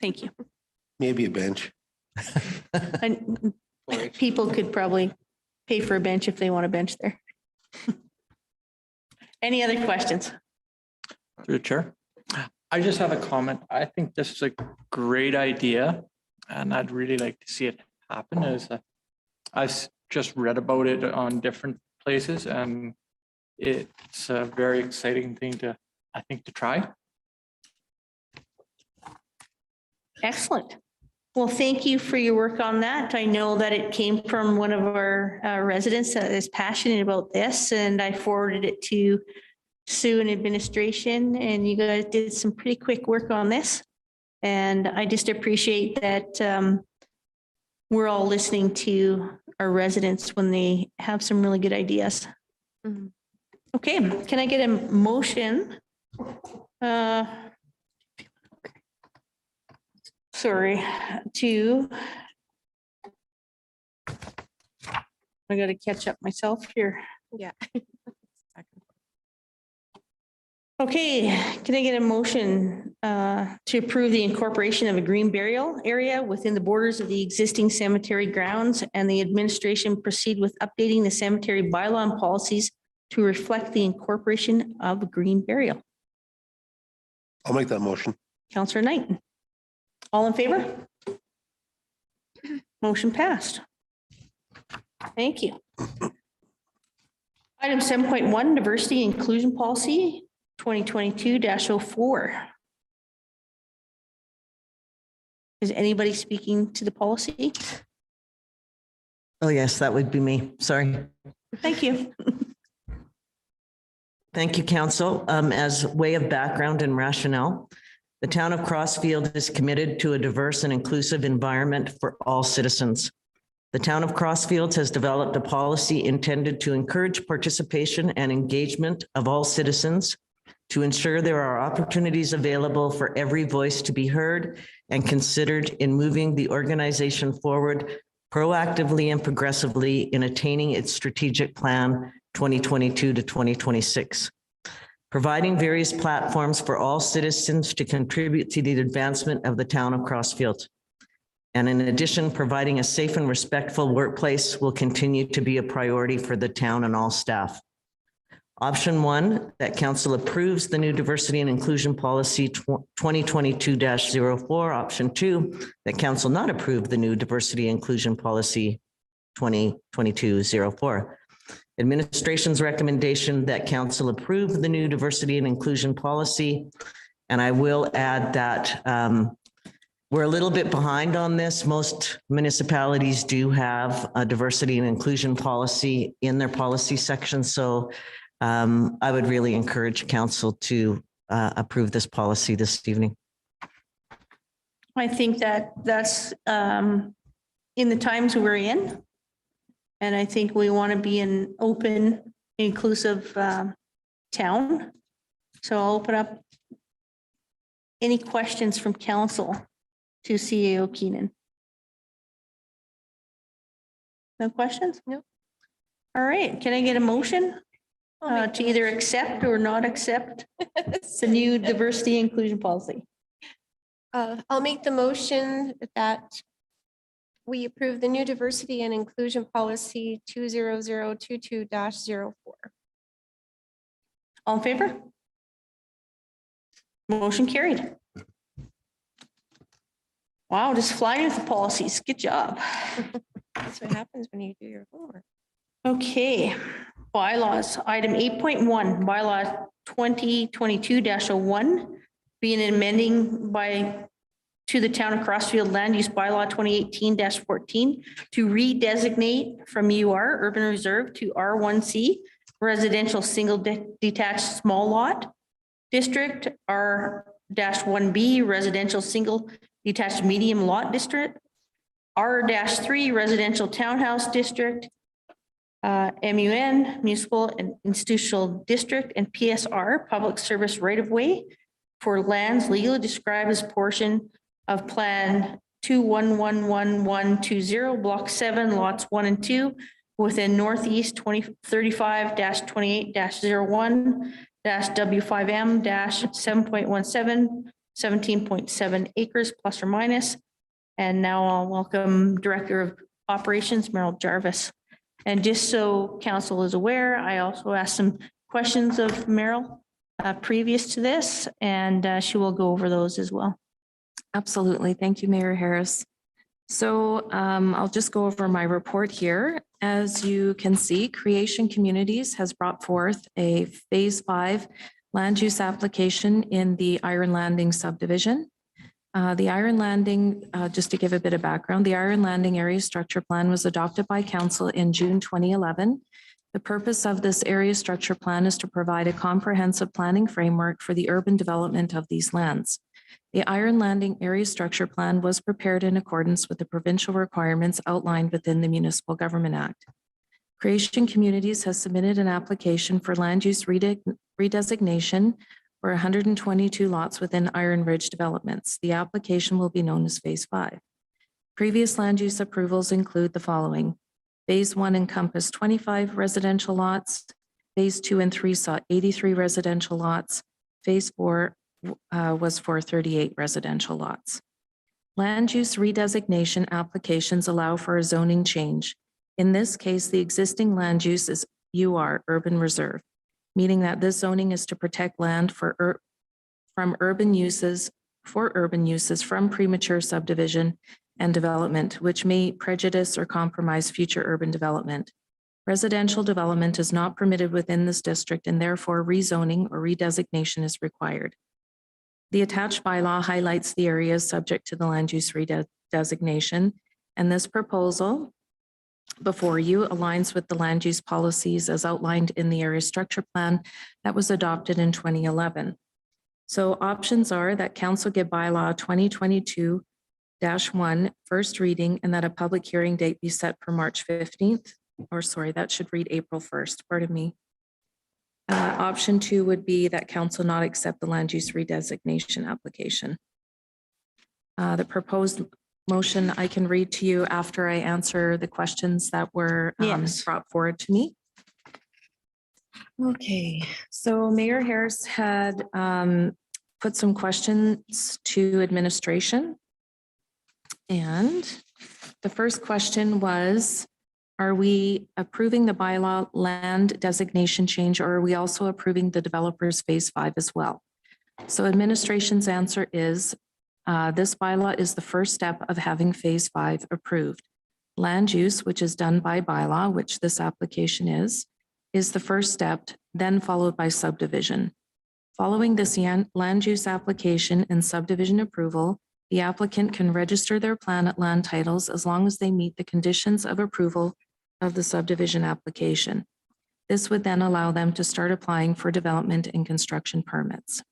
Thank you. Maybe a bench. And people could probably pay for a bench if they want a bench there. Any other questions? Through the chair. I just have a comment. I think this is a great idea and I'd really like to see it happen. I've just read about it on different places and it's a very exciting thing to try. Excellent. Well, thank you for your work on that. I know that it came from one of our residents that is passionate about this, and I forwarded it to Sue and administration, and you guys did some pretty quick work on this. And I just appreciate that we're all listening to our residents when they have some really good ideas. Okay, can I get a motion? Sorry, I got to catch up myself here. Yeah. Okay, can I get a motion to approve the incorporation of a green burial area within the borders of the existing cemetery grounds and the administration proceed with updating the cemetery bylaw and policies to reflect the incorporation of a green burial? I'll make that motion. Counselor Knight. All in favor? Motion passed. Thank you. Item 7.1, diversity inclusion policy 2022-04. Is anybody speaking to the policy? Oh, yes, that would be me. Sorry. Thank you. Thank you, Council. As way of background and rationale, the town of Crossfield is committed to a diverse and inclusive environment for all citizens. The town of Crossfield has developed a policy intended to encourage participation and engagement of all citizens to ensure there are opportunities available for every voice to be heard and considered in moving the organization forward proactively and progressively in attaining its strategic plan 2022 to 2026. Providing various platforms for all citizens to contribute to the advancement of the town of Crossfield. And in addition, providing a safe and respectful workplace will continue to be a priority for the town and all staff. Option 1, that council approves the new diversity and inclusion policy 2022-04. Option 2, that council not approve the new diversity inclusion policy 2022-04. Administration's recommendation that council approve the new diversity and inclusion policy. And I will add that we're a little bit behind on this. Most municipalities do have a diversity and inclusion policy in their policy section. So I would really encourage council to approve this policy this evening. I think that that's in the times we're in. And I think we want to be an open, inclusive town. So I'll open up any questions from council to CAO Keenan. No questions? No. All right, can I get a motion to either accept or not accept the new diversity inclusion policy? I'll make the motion that we approve the new diversity and inclusion policy 20022-04. All in favor? Motion carried. Wow, just flying with the policies. Good job. That's what happens when you do your homework. Okay, bylaws, item 8.1, bylaw 2022-01, being amending to the town of Crossfield land use bylaw 2018-14 to redesignate from UR urban reserve to R1C residential single detached small lot district, R-1B residential single detached medium lot district, R-3 residential townhouse district, MUN municipal and institutional district, and PSR public service right of way for lands legally described as portion of Plan 211120, Block 7, Lots 1 and 2, within Northeast 35-28-01 W5M 7.17, 17.7 acres plus or minus. And now I'll welcome Director of Operations, Merrill Jarvis. And just so council is aware, I also asked some questions of Merrill previous to this, and she will go over those as well. Absolutely. Thank you, Mayor Harris. So I'll just go over my report here. As you can see, Creation Communities has brought forth a Phase 5 land use application in the Iron Landing subdivision. The Iron Landing, just to give a bit of background, the Iron Landing Area Structure Plan was adopted by Council in June 2011. The purpose of this area structure plan is to provide a comprehensive planning framework for the urban development of these lands. The Iron Landing Area Structure Plan was prepared in accordance with the provincial requirements outlined within the Municipal Government Act. Creation Communities has submitted an application for land use redesignation for 122 lots within Iron Ridge developments. The application will be known as Phase 5. Previous land use approvals include the following. Phase 1 encompassed 25 residential lots. Phase 2 and 3 saw 83 residential lots. Phase 4 was for 38 residential lots. Land use redesignation applications allow for a zoning change. In this case, the existing land use is UR, urban reserve, meaning that this zoning is to protect land from urban uses from premature subdivision and development, which may prejudice or compromise future urban development. Residential development is not permitted within this district, and therefore rezoning or redesignation is required. The attached bylaw highlights the areas subject to the land use redesignation, and this proposal before you aligns with the land use policies as outlined in the area structure plan that was adopted in 2011. So options are that council give bylaw 2022-1 first reading and that a public hearing date be set for March 15th, or sorry, that should read April 1st, pardon me. Option 2 would be that council not accept the land use redesignation application. The proposed motion I can read to you after I answer the questions that were brought forward to me. Okay, so Mayor Harris had put some questions to administration. And the first question was, Are we approving the bylaw land designation change, or are we also approving the developer's phase 5 as well? So administration's answer is this bylaw is the first step of having phase 5 approved. Land use, which is done by bylaw, which this application is the first step, then followed by subdivision. Following this land use application and subdivision approval, the applicant can register their plan at land titles as long as they meet the conditions of approval of the subdivision application. This would then allow them to start applying for development and construction permits.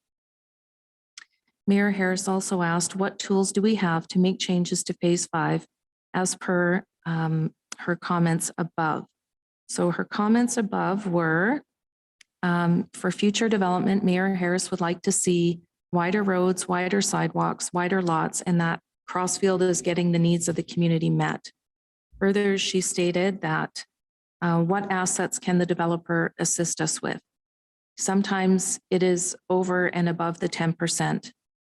Mayor Harris also asked, what tools do we have to make changes to phase 5 as per her comments above? So her comments above were, for future development, Mayor Harris would like to see wider roads, wider sidewalks, wider lots, and that Crossfield is getting the needs of the community met. Further, she stated that what assets can the developer assist us with? Sometimes it is over and above the 10%.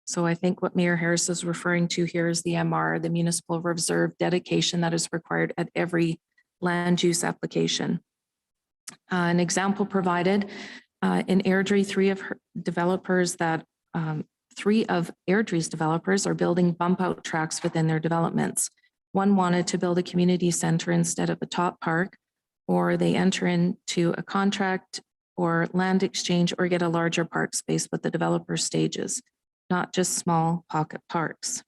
So I think what Mayor Harris is referring to here is the MR, the municipal reserve dedication that is required at every land use application. An example provided in Airdrie, three of Airdrie's developers are building bump out tracks within their developments. One wanted to build a community center instead of a top park, or they enter into a contract or land exchange or get a larger park space with the developer stages, not just small pocket parks.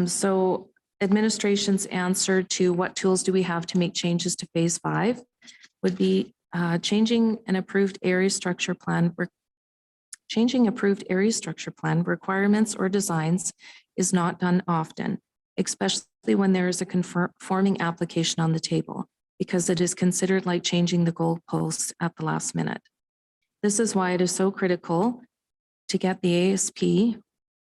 So administration's answer to what tools do we have to make changes to phase 5 would be changing approved area structure plan requirements or designs is not done often, especially when there is a conforming application on the table, because it is considered like changing the goalposts at the last minute. This is why it is so critical to get the ASP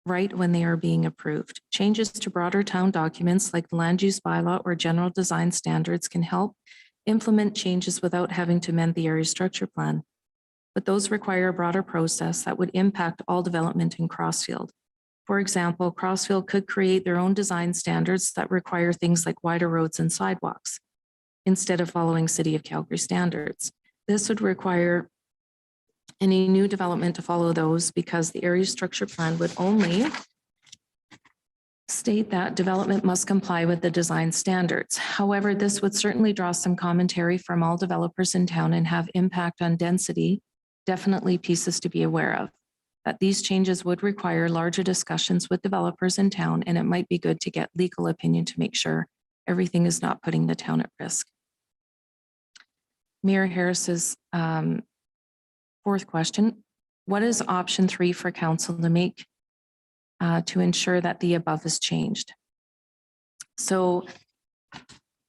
right when they are being approved. Changes to broader town documents like the land use bylaw or general design standards can help implement changes without having to amend the area structure plan. But those require a broader process that would impact all development in Crossfield. For example, Crossfield could create their own design standards that require things like wider roads and sidewalks instead of following City of Calgary standards. This would require any new development to follow those because the area structure plan would only state that development must comply with the design standards. However, this would certainly draw some commentary from all developers in town and have impact on density, definitely pieces to be aware of. That these changes would require larger discussions with developers in town, and it might be good to get legal opinion to make sure everything is not putting the town at risk. Mayor Harris's fourth question, what is option 3 for council to make to ensure that the above is changed? So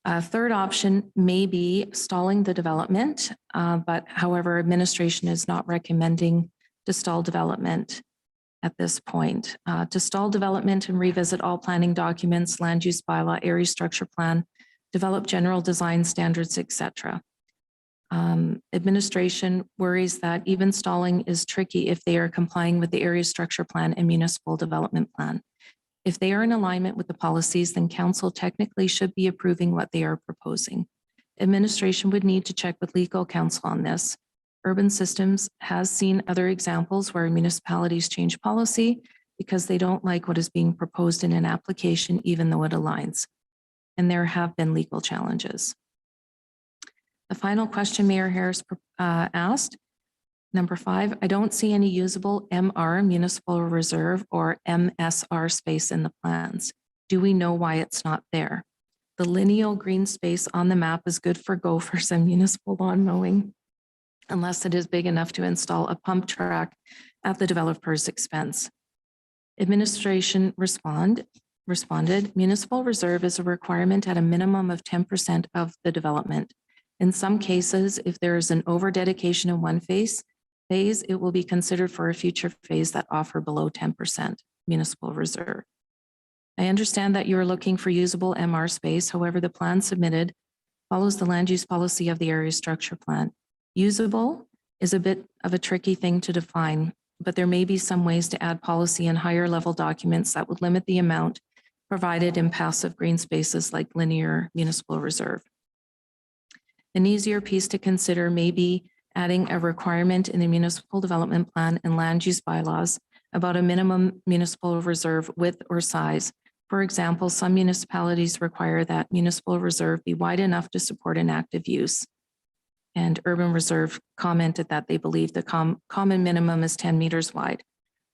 a third option may be stalling the development, but however, administration is not recommending to stall development at this point. To stall development and revisit all planning documents, land use bylaw, area structure plan, develop general design standards, etc. Administration worries that even stalling is tricky if they are complying with the area structure plan and municipal development plan. If they are in alignment with the policies, then council technically should be approving what they are proposing. Administration would need to check with legal counsel on this. Urban Systems has seen other examples where municipalities change policy because they don't like what is being proposed in an application, even though it aligns. And there have been legal challenges. The final question Mayor Harris asked, number 5, I don't see any usable MR, municipal reserve, or MSR space in the plans. Do we know why it's not there? The lineal green space on the map is good for gophers and municipal lawn mowing, unless it is big enough to install a pump track at the developer's expense. Administration responded, municipal reserve is a requirement at a minimum of 10% of the development. In some cases, if there is an over dedication in one phase, it will be considered for a future phase that offer below 10% municipal reserve. I understand that you are looking for usable MR space. However, the plan submitted follows the land use policy of the area structure plan. Usable is a bit of a tricky thing to define, but there may be some ways to add policy in higher level documents that would limit the amount provided in passive green spaces like linear municipal reserve. An easier piece to consider may be adding a requirement in the municipal development plan and land use bylaws about a minimum municipal reserve width or size. For example, some municipalities require that municipal reserve be wide enough to support an active use. And Urban Reserve commented that they believe the common minimum is 10 meters wide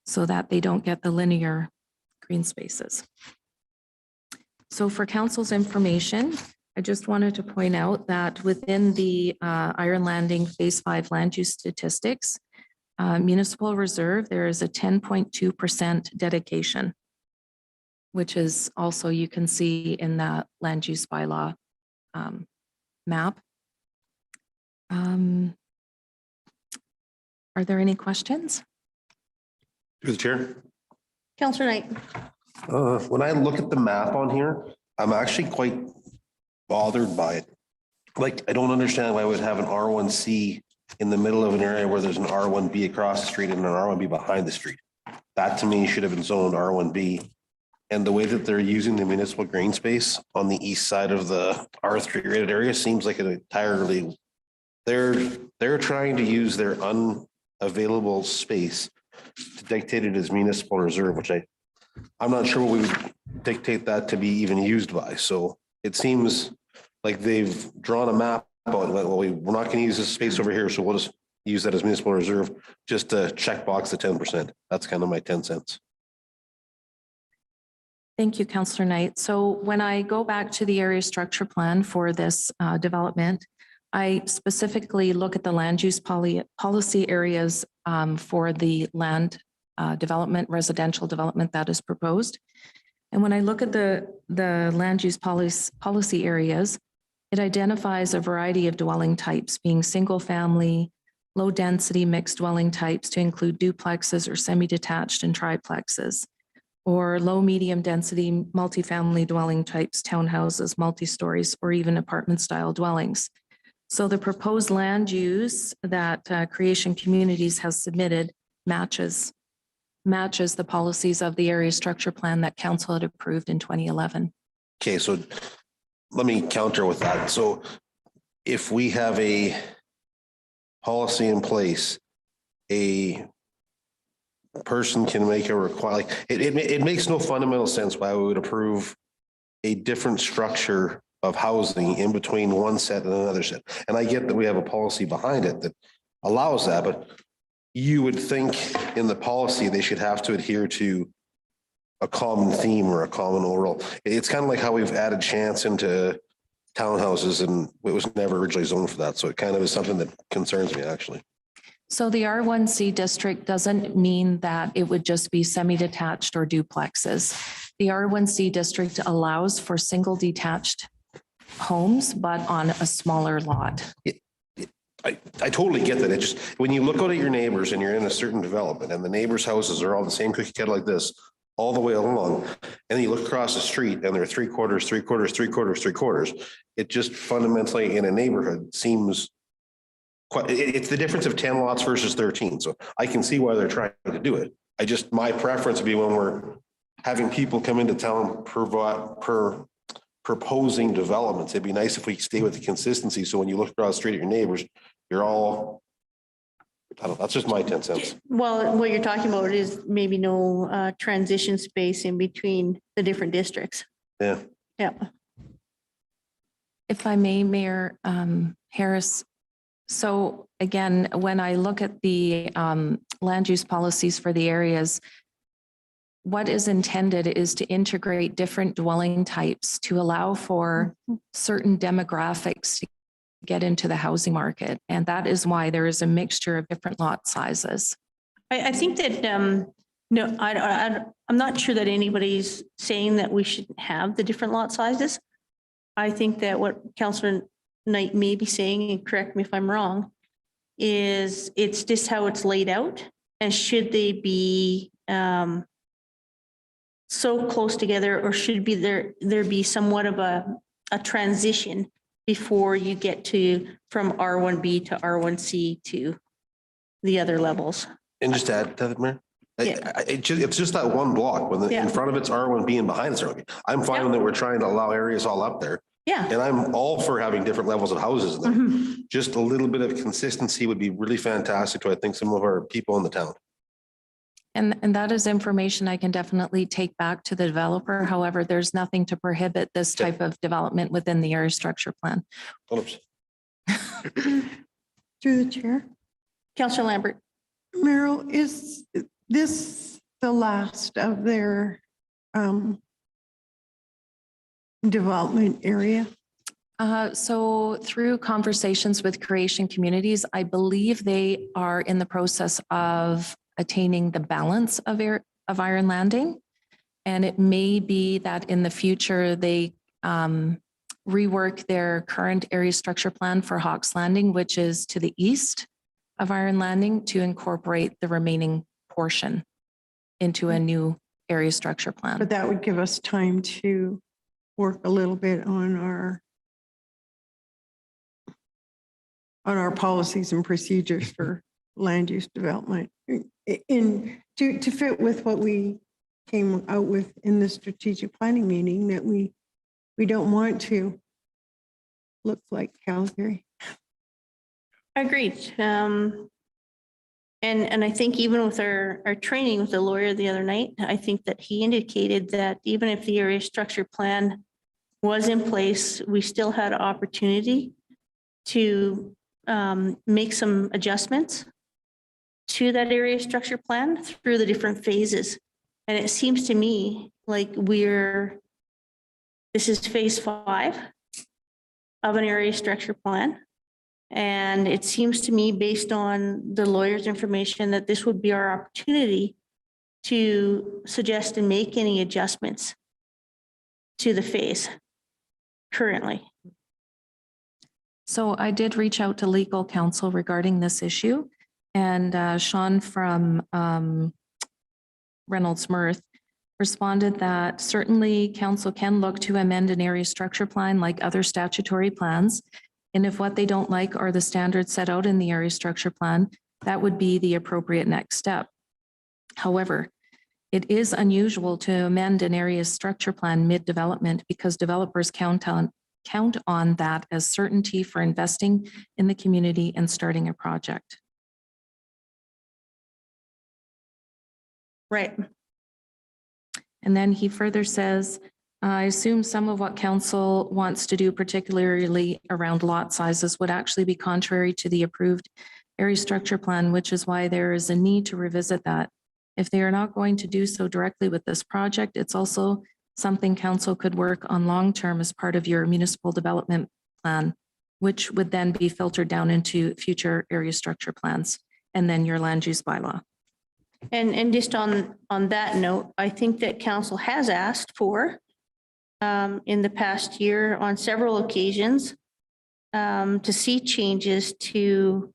so that they don't get the linear green spaces. So for council's information, I just wanted to point out that within the Iron Landing Phase 5 land use statistics, municipal reserve, there is a 10.2% dedication, which is also you can see in the land use bylaw map. Are there any questions? Through the chair. Counselor Knight. When I look at the map on here, I'm actually quite bothered by it. Like, I don't understand why we would have an R1C in the middle of an area where there's an R1B across the street and an R1B behind the street. That to me should have been zoned R1B. And the way that they're using the municipal green space on the east side of the R3 rated area seems like an entirely, they're trying to use their unavailable space to dictate it as municipal reserve, which I'm not sure what we would dictate that to be even used by. So it seems like they've drawn a map out, like, well, we're not going to use this space over here, so we'll just use that as municipal reserve, just to check box the 10%. That's kind of my 10 cents. Thank you, Councillor Knight. So when I go back to the area structure plan for this development, I specifically look at the land use policy areas for the land development, residential development that is proposed. And when I look at the land use policy areas, it identifies a variety of dwelling types, being single family, low density mixed dwelling types to include duplexes or semi-detached and triplexes, or low medium density multifamily dwelling types, townhouses, multi-stories, or even apartment style dwellings. So the proposed land use that Creation Communities has submitted matches the policies of the area structure plan that council had approved in 2011. Okay, so let me counter with that. So if we have a policy in place, a person can make a like it makes no fundamental sense why we would approve a different structure of housing in between one set and another set. And I get that we have a policy behind it that allows that, but you would think in the policy they should have to adhere to a common theme or a common overall. It's kind of like how we've added chance into townhouses and it was never originally zoned for that. So it kind of is something that concerns me, actually. So the R1C district doesn't mean that it would just be semi-detached or duplexes. The R1C district allows for single detached homes, but on a smaller lot. I totally get that. It just, when you look out at your neighbors and you're in a certain development and the neighbors' houses are all the same cookie cutter like this all the way along, and then you look across the street and they're 3/4, 3/4, 3/4, 3/4, it just fundamentally in a neighborhood seems quite, it's the difference of 10 lots versus 13. So I can see why they're trying to do it. My preference would be when we're having people come into town proposing developments, it'd be nice if we stay with the consistency. So when you look across the street at your neighbors, you're all, I don't know, that's just my 10 cents. Well, what you're talking about is maybe no transition space in between the different districts. Yeah. Yeah. If I may, Mayor Harris. So again, when I look at the land use policies for the areas, what is intended is to integrate different dwelling types to allow for certain demographics to get into the housing market. And that is why there is a mixture of different lot sizes. I think that, no, I'm not sure that anybody's saying that we shouldn't have the different lot sizes. I think that what Councillor Knight may be saying, and correct me if I'm wrong, is it's just how it's laid out. And should they be so close together, or should be there be somewhat of a transition before you get to from R1B to R1C to the other levels? And just to add to that, Mayor, It's just that one block when Yeah. in front of it's R1B and behind it's R1B. I'm fine that we're trying to allow areas all up there. Yeah. And I'm all for having different levels of houses there. Mhm. Just a little bit of consistency would be really fantastic to, I think, some of our people in the town. And that is information I can definitely take back to the developer. However, there's nothing to prohibit this type of development within the area structure plan. Oops. Through the chair. Counselor Lambert. Meryl, is this the last of their development area? So through conversations with Creation Communities, I believe they are in the process of attaining the balance of Iron Landing. And it may be that in the future, they rework their current area structure plan for Hawks Landing, which is to the east of Iron Landing, to incorporate the remaining portion into a new area structure plan. But that would give us time to work a little bit on our policies and procedures for land use development to fit with what we came out with in the strategic planning meeting, that we don't want to look like Calgary. Agreed. And I think even with our training with the lawyer the other night, I think that he indicated that even if the area structure plan was in place, we still had opportunity to make some adjustments to that area structure plan through the different phases. And it seems to me like this is phase 5 of an area structure plan. And it seems to me, based on the lawyer's information, that this would be our opportunity to suggest and make any adjustments to the phase currently. So I did reach out to legal counsel regarding this issue, and Sean from Reynolds Mirth responded that certainly council can look to amend an area structure plan like other statutory plans. And if what they don't like are the standards set out in the area structure plan, that would be the appropriate next step. However, it is unusual to amend an area structure plan mid-development because developers count on that as certainty for investing in the community and starting a project. Right. And then he further says, I assume some of what council wants to do, particularly around lot sizes, would actually be contrary to the approved area structure plan, which is why there is a need to revisit that. If they are not going to do so directly with this project, it's also something council could work on long-term as part of your municipal development plan, which would then be filtered down into future area structure plans and then your land use bylaw. And just on that note, I think that council has asked for in the past year on several occasions to see changes to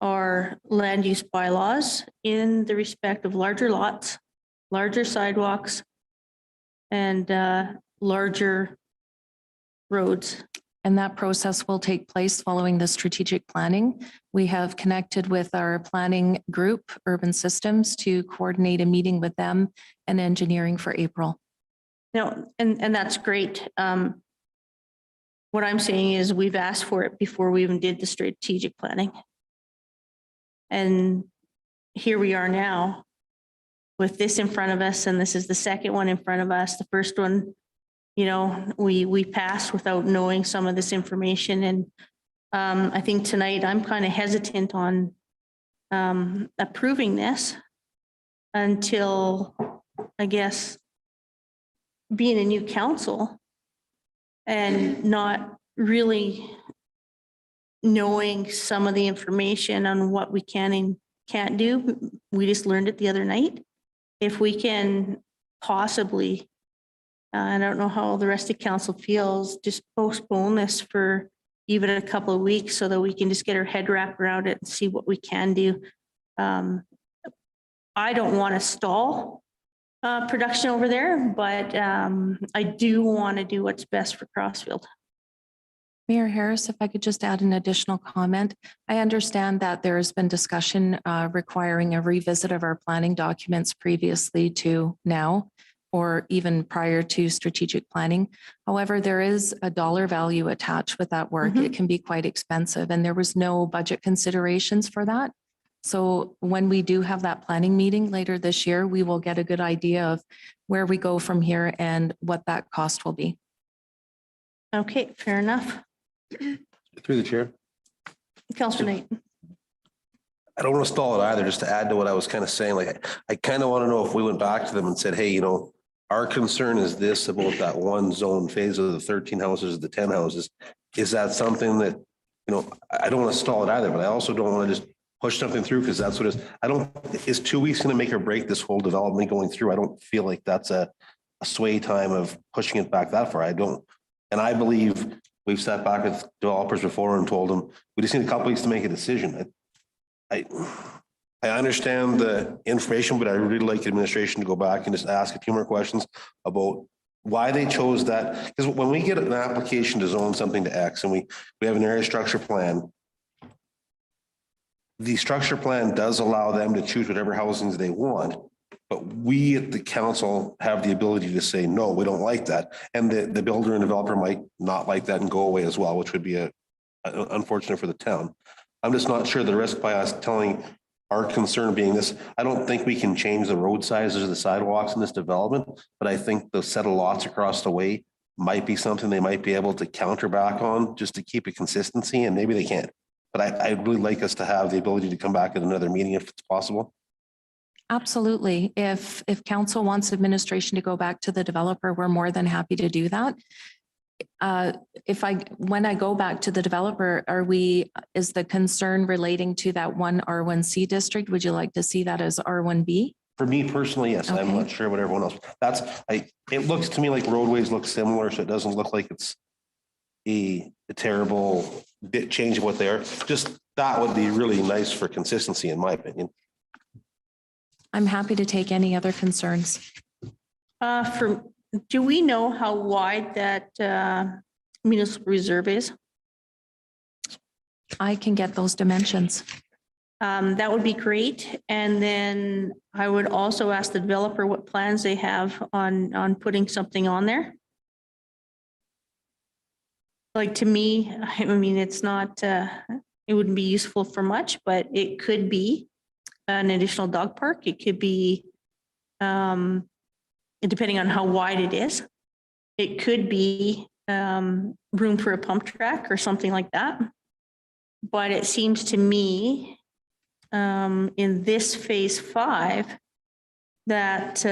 our land use bylaws in the respect of larger lots, larger sidewalks, and larger roads. And that process will take place following the strategic planning. We have connected with our planning group, Urban Systems, to coordinate a meeting with them and engineering for April. No, and that's great. What I'm saying is we've asked for it before we even did the strategic planning. And here we are now with this in front of us, and this is the second one in front of us. The first one, you know, we passed without knowing some of this information. And I think tonight I'm kind of hesitant on approving this until, I guess, being a new council and not really knowing some of the information on what we can and can't do. We just learned it the other night. If we can possibly, I don't know how the rest of council feels, just postpone this for even a couple of weeks so that we can just get our head wrapped around it and see what we can do. I don't want to stall production over there, but I do want to do what's best for Crossfield. Mayor Harris, if I could just add an additional comment. I understand that there has been discussion requiring a revisit of our planning documents previously to now, or even prior to strategic planning. However, there is a dollar value attached with that work. It can be quite expensive, and there was no budget considerations for that. So when we do have that planning meeting later this year, we will get a good idea of where we go from here and what that cost will be. Okay, fair enough. Through the chair. Councillor Knight. I don't want to stall it either, just to add to what I was kind of saying, like, I kind of want to know if we went back to them and said, hey, our concern is this about that one zone phase of the 13 houses, the 10 houses. Is that something that, I don't want to stall it either, but I also don't want to just push something through because that's what is 2 weeks going to make or break this whole development going through? I don't feel like that's a sway time of pushing it back that far. I don't. And I believe we've sat back with developers before and told them, we just need a couple weeks to make a decision. I understand the information, but I really like the administration to go back and just ask a few more questions about why they chose that. Because when we get an application to zone something to X and we have an area structure plan, the structure plan does allow them to choose whatever housings they want. But we at the council have the ability to say, no, we don't like that. And the builder and developer might not like that and go away as well, which would be unfortunate for the town. I'm just not sure the risk by us telling our concern being this. I don't think we can change the road sizes or the sidewalks in this development, but I think the set of lots across the way might be something they might be able to counter back on just to keep a consistency, and maybe they can't. But I'd really like us to have the ability to come back at another meeting if it's possible. Absolutely. If council wants administration to go back to the developer, we're more than happy to do that. When I go back to the developer, is the concern relating to that one R1C district? Would you like to see that as R1B? For me personally, yes. I'm not sure what everyone else. It looks to me like roadways look similar, so it doesn't look like it's a terrible bit change of what they are. Just that would be really nice for consistency, in my opinion. I'm happy to take any other concerns. Do we know how wide that municipal reserve is? I can get those dimensions. That would be great. And then I would also ask the developer what plans they have on putting something on there. Like, to me, I mean, it's not, it wouldn't be useful for much, but it could be an additional dog park. It could be, depending on how wide it is, it could be room for a pump track or something like that. But it seems to me in this phase 5 that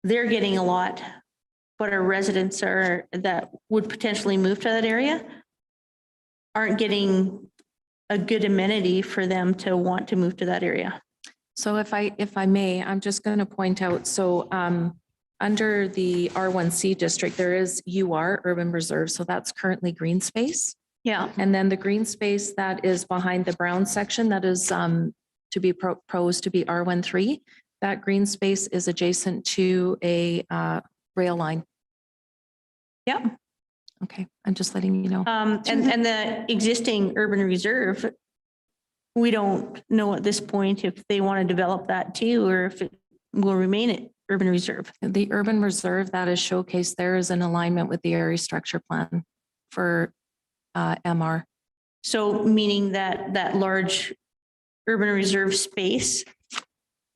they're getting a lot, but our residents that would potentially move to that area aren't getting a good amenity for them to want to move to that area. So if I may, I'm just going to point out, so under the R1C district, there is UR, Urban Reserve, so that's currently green space. Yeah. And then the green space that is behind the brown section that is to be proposed to be R13, that green space is adjacent to a rail line. Yep. Okay, I'm just letting you know. And the existing urban reserve, we don't know at this point if they want to develop that too, or if it will remain at urban reserve. The urban reserve that is showcased there is in alignment with the area structure plan for MR. So meaning that large urban reserve space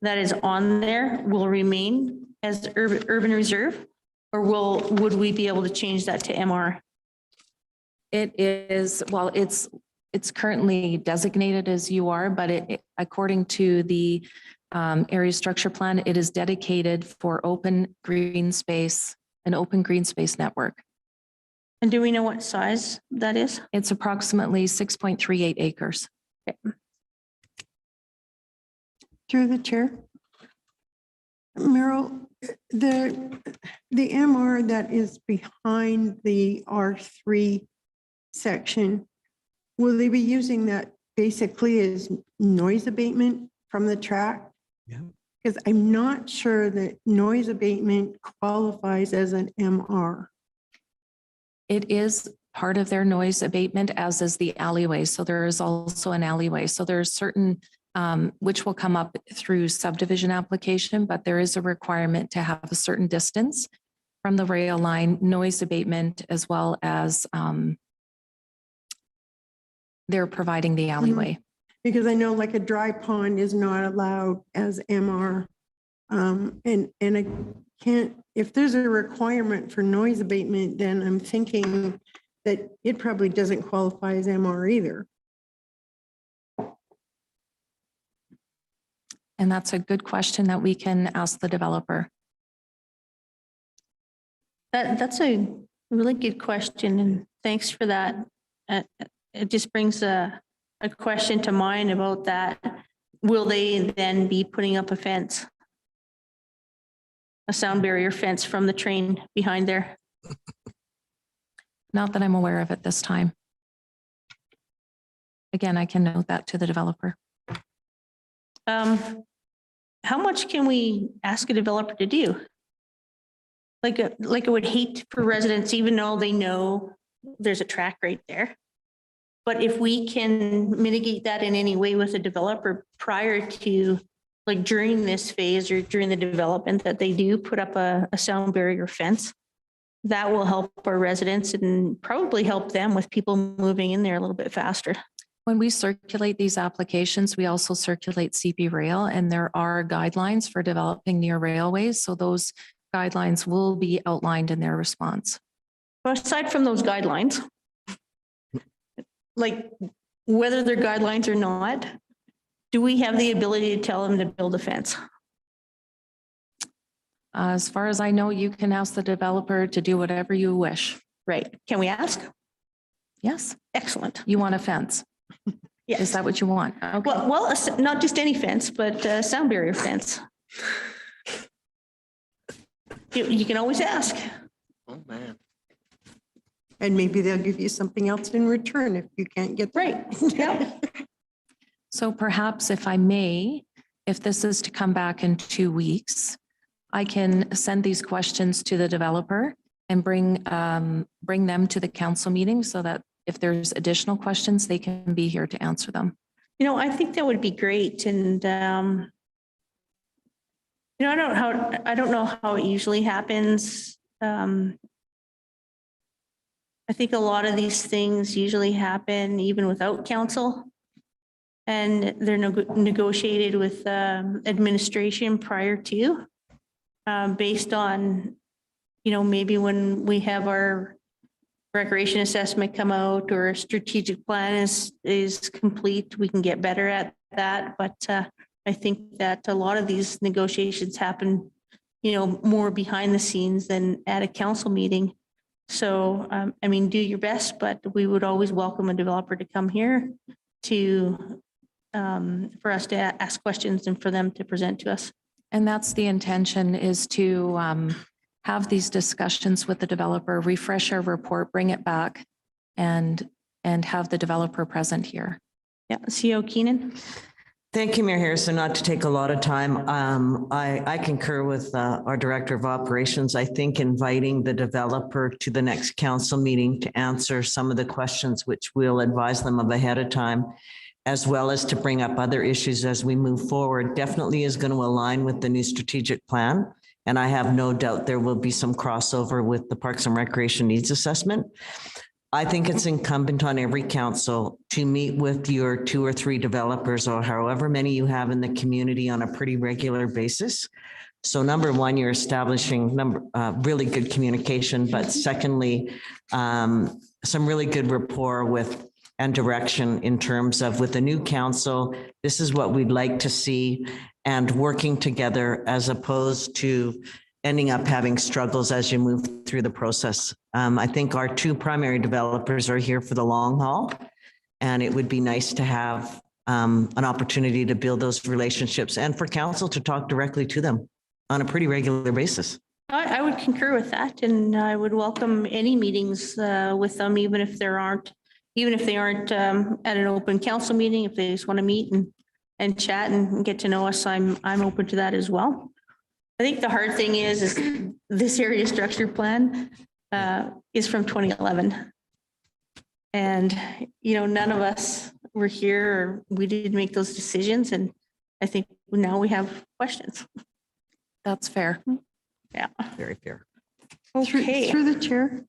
that is on there will remain as urban reserve, or would we be able to change that to MR? It is, well, it's currently designated as UR, but according to the area structure plan, it is dedicated for open green space, an open green space network. And do we know what size that is? It's approximately 6.38 acres. Okay. Through the chair. Meryl, the MR that is behind the R3 section, will they be using that basically as noise abatement from the track? Yeah. Because I'm not sure that noise abatement qualifies as an MR. It is part of their noise abatement, as is the alleyway. So there is also an alleyway. So there's certain, which will come up through subdivision application, but there is a requirement to have a certain distance from the rail line, noise abatement, as well as they're providing the alleyway. Because I know like a dry pond is not allowed as MR. And I can't, if there's a requirement for noise abatement, then I'm thinking that it probably doesn't qualify as MR either. And that's a good question that we can ask the developer. That's a really good question, and thanks for that. It just brings a question to mind about that. Will they then be putting up a fence? A sound barrier fence from the train behind there? Not that I'm aware of at this time. Again, I can note that to the developer. How much can we ask a developer to do? Like I would hate for residents, even though they know there's a track right there. But if we can mitigate that in any way with a developer prior to, like during this phase or during the development, that they do put up a sound barrier fence, that will help our residents and probably help them with people moving in there a little bit faster. When we circulate these applications, we also circulate CP Rail, and there are guidelines for developing near railways. So those guidelines will be outlined in their response. But aside from those guidelines, like whether they're guidelines or not, do we have the ability to tell them to build a fence? As far as I know, you can ask the developer to do whatever you wish. Right. Can we ask? Yes, Excellent. you want a fence. Is Yes. that what you want? Okay. Well, not just any fence, but a sound barrier fence. You can always ask. Oh, man. And maybe they'll give you something else in return if you can't get. Right. Yeah. So perhaps if I may, if this is to come back in 2 weeks, I can send these questions to the developer and bring them to the council meeting so that if there's additional questions, they can be here to answer them. You know, I think that would be great. And, you know, I don't know how it usually happens. I think a lot of these things usually happen even without council. And they're negotiated with administration prior to, based on, you know, maybe when we have our recreation assessment come out or a strategic plan is complete, we can get better at that. But I think that a lot of these negotiations happen, you know, more behind the scenes than at a council meeting. So, I mean, do your best, but we would always welcome a developer to come here to, for us to ask questions and for them to present to us. And that's the intention, is to have these discussions with the developer, refresh our report, bring it back, and have the developer present here. Yeah, CEO Keenan. Thank you, Mayor Harrison. Not to take a lot of time. I concur with our Director of Operations. I think inviting the developer to the next council meeting to answer some of the questions, which we'll advise them of ahead of time, as well as to bring up other issues as we move forward, definitely is going to align with the new strategic plan. And I have no doubt there will be some crossover with the Parks and Recreation Needs Assessment. I think it's incumbent on every council to meet with your 2 or 3 developers or however many you have in the community on a pretty regular basis. So number one, you're establishing really good communication, but secondly, some really good rapport with and direction in terms of with the new council, this is what we'd like to see, and working together as opposed to ending up having struggles as you move through the process. I think our 2 primary developers are here for the long haul, and it would be nice to have an opportunity to build those relationships and for council to talk directly to them on a pretty regular basis. I would concur with that, and I would welcome any meetings with them, even if they aren't at an open council meeting. If they just want to meet and chat and get to know us, I'm open to that as well. I think the hard thing is this area structure plan, is from 2011. And, none of us were here, or we didn't make those decisions. And I think now we have questions. That's fair. Yeah. Very fair. Okay. Through the chair.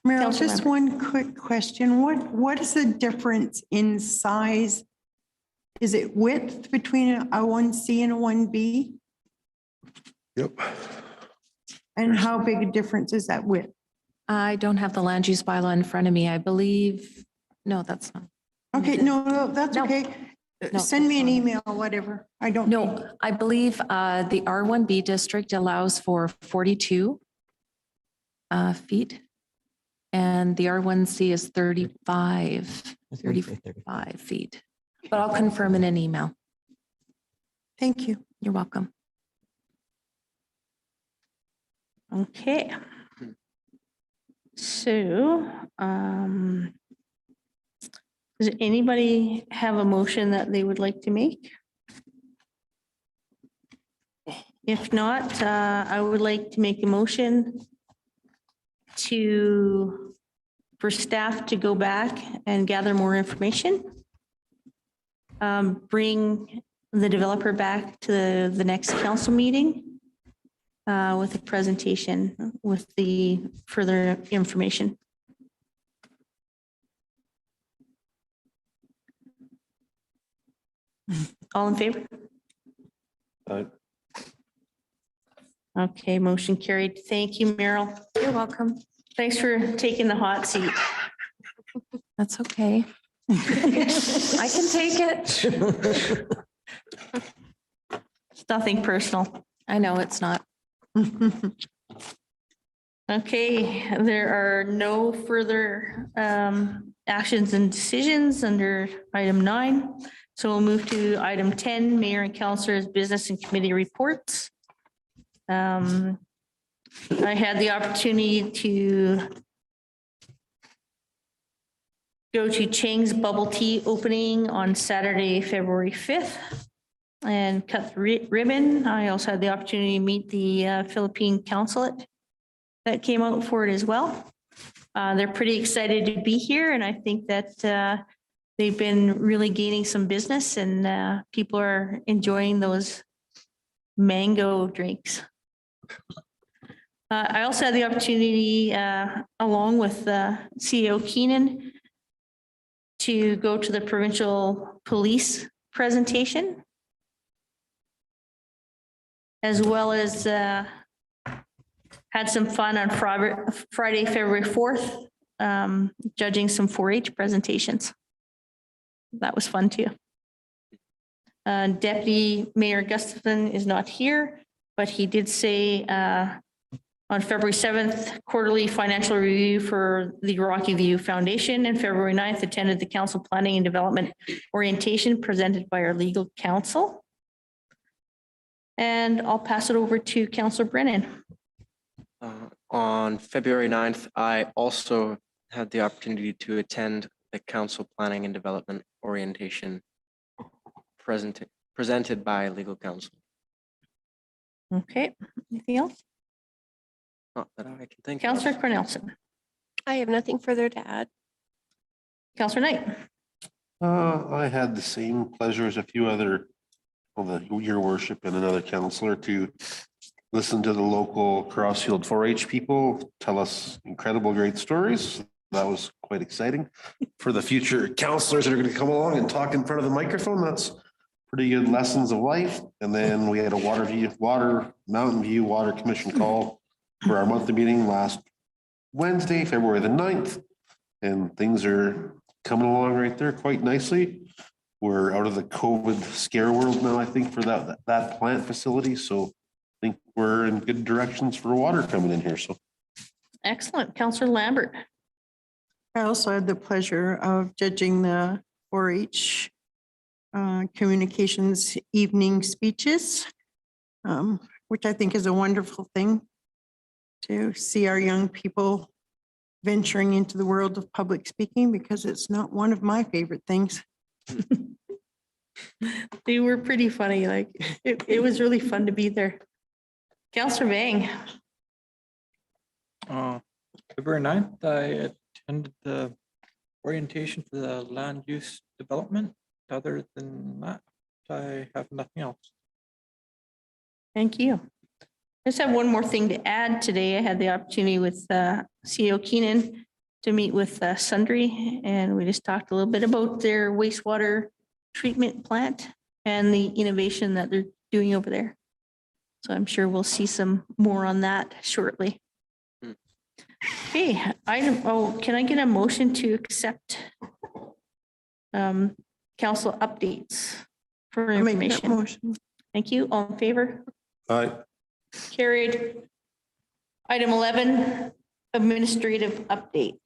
Meryl, Council just member. one quick question. What is the difference in size? Is it width between a 1C and a 1B? Yep. And how big a difference is that width? I don't have the land use bylaw in front of me. I believe, no, that's not. Okay, no, that's No. okay. No, Send me an that's email, whatever. I don't. No, I believe the R1B district allows for 42 feet. And the R1C is 35 feet. But I'll confirm in an email. Thank you. You're welcome. Okay. So, does anybody have a motion that they would like to make? If not, I would like to make a motion for staff to go back and gather more information. Bring the developer back to the next council meeting with a presentation with the further information. All in favor? Okay, motion carried. Thank you, Meryl. You're welcome. Thanks for taking the hot seat. That's okay. I can take it. It's nothing personal. I know it's not. Okay, there are no further actions and decisions under item 9. So we'll move to item 10, Mayor and Councilors Business and Committee Reports. I had the opportunity to go to Chang's Bubble Tea opening on Saturday, February 5th and cut the ribbon. I also had the opportunity to meet the Philippine consulate that came out for it as well. They're pretty excited to be here, and I think that they've been really gaining some business, and people are enjoying those mango drinks. I also had the opportunity, along with CEO Keenan, to go to the provincial police presentation, as well as had some fun on Friday, February 4th, judging some 4-H presentations. That was fun too. Deputy Mayor Gustafson is not here, but he did say on February 7th, quarterly financial review for the Rocky View Foundation, and February 9th, attended the Council Planning and Development orientation presented by our legal counsel. And I'll pass it over to Councillor Brennan. On February 9th, I also had the opportunity to attend the Council Planning and Development orientation presented by legal counsel. Okay, anything else? Not that I can think of. Councillor Cornelison, I have nothing further to add. Councillor Knight. I had the same pleasure as a few other, your worship and another counselor, to listen to the local Crossfield 4-H people tell us incredible, great stories. That was quite exciting. For the future counselors that are going to come along and talk in front of the microphone, that's pretty good lessons of life. And then we had a Mountain View Water Commission call for our monthly meeting last Wednesday, February the 9th. And things are coming along right there quite nicely. We're out of the COVID scare world now, I think, for that plant facility. So I think we're in good directions for water coming in here. So Excellent. Councillor Lambert. I also had the pleasure of judging the 4-H communications evening speeches, which I think is a wonderful thing to see our young people venturing into the world of public speaking, because it's not one of my favorite things. They were pretty funny. Like it was really fun to be there. Councillor Vang. February 9th, I attended the orientation for the land use development. Other than that, I have nothing else. Thank you. I just have one more thing to add today. I had the opportunity with CEO Keenan to meet with Sundry, and we just talked a little bit about their wastewater treatment plant and the innovation that they're doing over there. So I'm sure we'll see some more on that shortly. Okay, can I get a motion to accept council updates for I'll make that information? motion. Thank you. All in favor? Aye. Carried. Item 11, administrative update.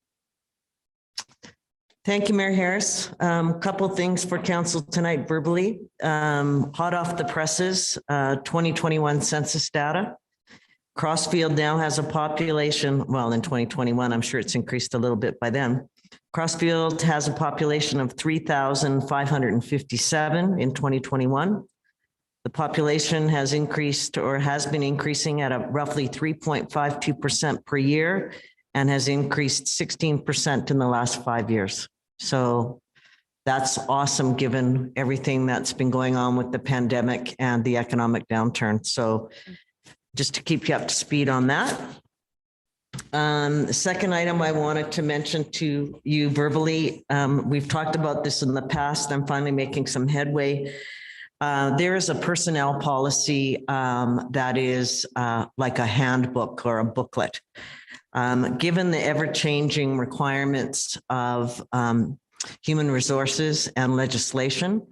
Thank you, Mayor Harris. Couple things for council tonight verbally. Hot off the presses, 2021 census data. Crossfield now has a population, well, in 2021, I'm sure it's increased a little bit by then. Crossfield has a population of 3,557 in 2021. The population has increased or has been increasing at a roughly 3.52% per year and has increased 16% in the last 5 years. So that's awesome, given everything that's been going on with the pandemic and the economic downturn. So just to keep you up to speed on that. The second item I wanted to mention to you verbally, we've talked about this in the past. I'm finally making some headway. There is a personnel policy that is like a handbook or a booklet. Given the ever-changing requirements of human resources and legislation,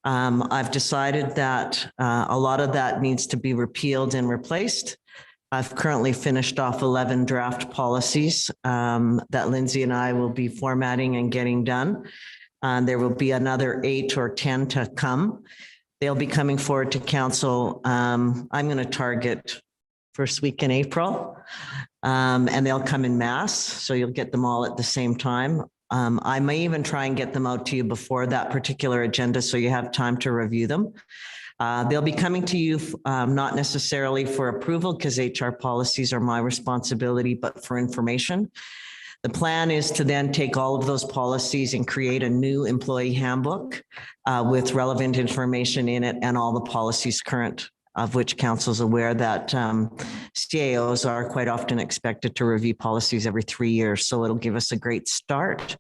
I've decided that a lot of that needs to be repealed and replaced. I've currently finished off 11 draft policies that Lindsay and I will be formatting and getting done. There will be another 8 or 10 to come. They'll be coming forward to council. I'm going to target first week in April, and they'll come in mass. So you'll get them all at the same time. I may even try and get them out to you before that particular agenda, so you have time to review them. They'll be coming to you not necessarily for approval, because HR policies are my responsibility, but for information. The plan is to then take all of those policies and create a new employee handbook with relevant information in it and all the policies current, of which council's aware that CAOs are quite often expected to review policies every 3 years. So it'll give us a great start.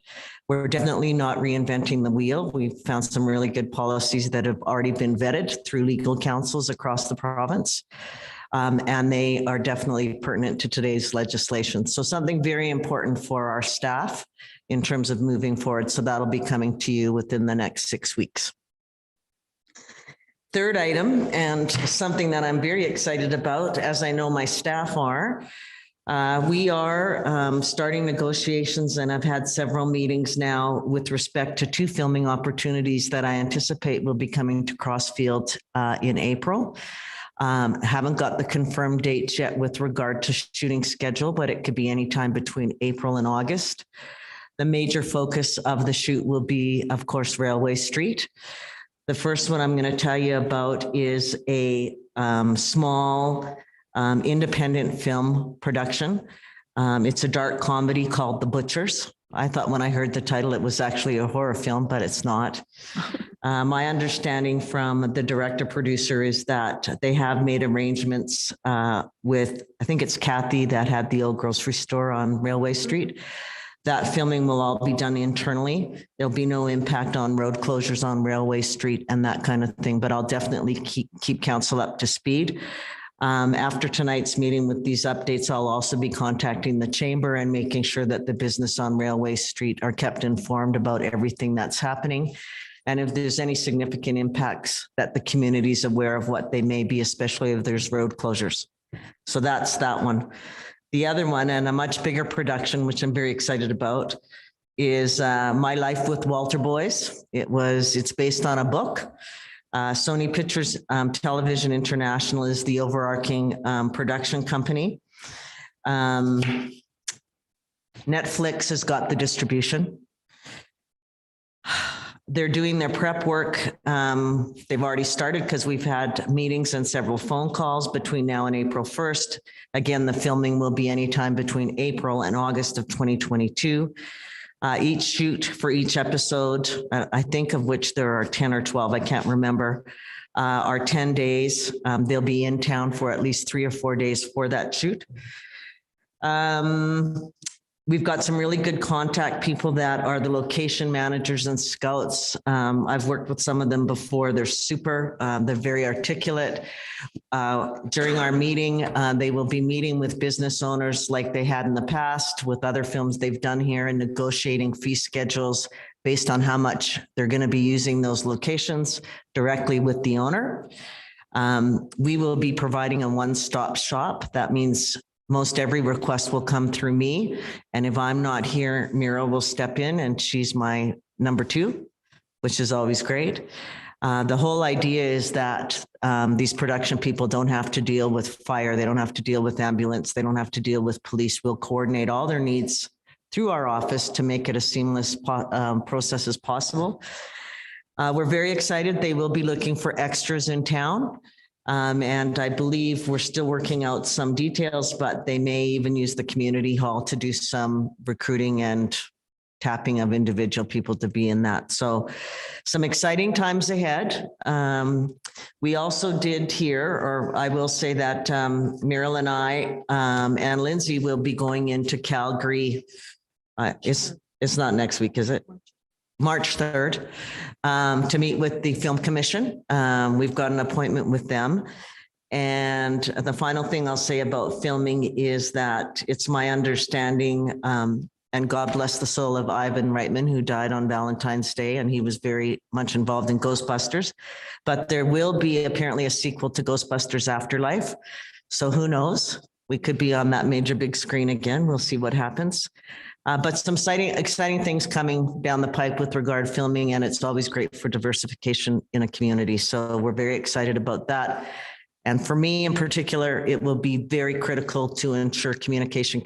We're definitely not reinventing the wheel. We've found some really good policies that have already been vetted through legal councils across the province. And they are definitely pertinent to today's legislation. So something very important for our staff in terms of moving forward. So that'll be coming to you within the next 6 weeks. Third item, and something that I'm very excited about, as I know my staff are, we are starting negotiations, and I've had several meetings now with respect to 2 filming opportunities that I anticipate will be coming to Crossfield in April. Haven't got the confirmed dates yet with regard to shooting schedule, but it could be anytime between April and August. The major focus of the shoot will be, of course, Railway Street. The first one I'm going to tell you about is a small independent film production. It's a dark comedy called The Butchers. I thought when I heard the title, it was actually a horror film, but it's not. My understanding from the director producer is that they have made arrangements with, I think it's Kathy that had the old grocery store on Railway Street. That filming will all be done internally. There'll be no impact on road closures on Railway Street and that kind of thing, but I'll definitely keep council up to speed. After tonight's meeting with these updates, I'll also be contacting the chamber and making sure that the business on Railway Street are kept informed about everything that's happening. And if there's any significant impacts, that the community is aware of what they may be, especially if there's road closures. So that's that one. The other one, and a much bigger production, which I'm very excited about, is My Life with Walter Boys. It's based on a book. Sony Pictures Television International is the overarching production company. Netflix has got the distribution. they're doing their prep work. They've already started because we've had meetings and several phone calls between now and April 1st. Again, the filming will be anytime between April and August of 2022. Each shoot for each episode, I think of which there are 10 or 12, I can't remember, are 10 days. They'll be in town for at least 3 or 4 days for that shoot. We've got some really good contact people that are the location managers and scouts. I've worked with some of them before. They're super, they're very articulate. During our meeting, they will be meeting with business owners like they had in the past with other films they've done here and negotiating fee schedules based on how much they're going to be using those locations directly with the owner. We will be providing a one-stop shop. That means most every request will come through me. And if I'm not here, Mira will step in and she's my number 2, which is always great. The whole idea is that these production people don't have to deal with fire. They don't have to deal with ambulance. They don't have to deal with police. We'll coordinate all their needs through our office to make it a seamless process as possible. We're very excited. They will be looking for extras in town. And I believe we're still working out some details, but they may even use the community hall to do some recruiting and tapping of individual people to be in that. So some exciting times ahead. We also did hear, or I will say that Meryl and I and Lindsay will be going into Calgary. It's not next week, is it? March 3rd, to meet with the Film Commission. We've got an appointment with them. And the final thing I'll say about filming is that it's my understanding, and God bless the soul of Ivan Reitman, who died on Valentine's Day, and he was very much involved in Ghostbusters. But there will be apparently a sequel to Ghostbusters Afterlife. So who knows? We could be on that major big screen again. We'll see what happens. But some exciting things coming down the pipe with regard to filming, and it's always great for diversification in a community. So we're very excited about that. And for me in particular, it will be very critical to ensure communication.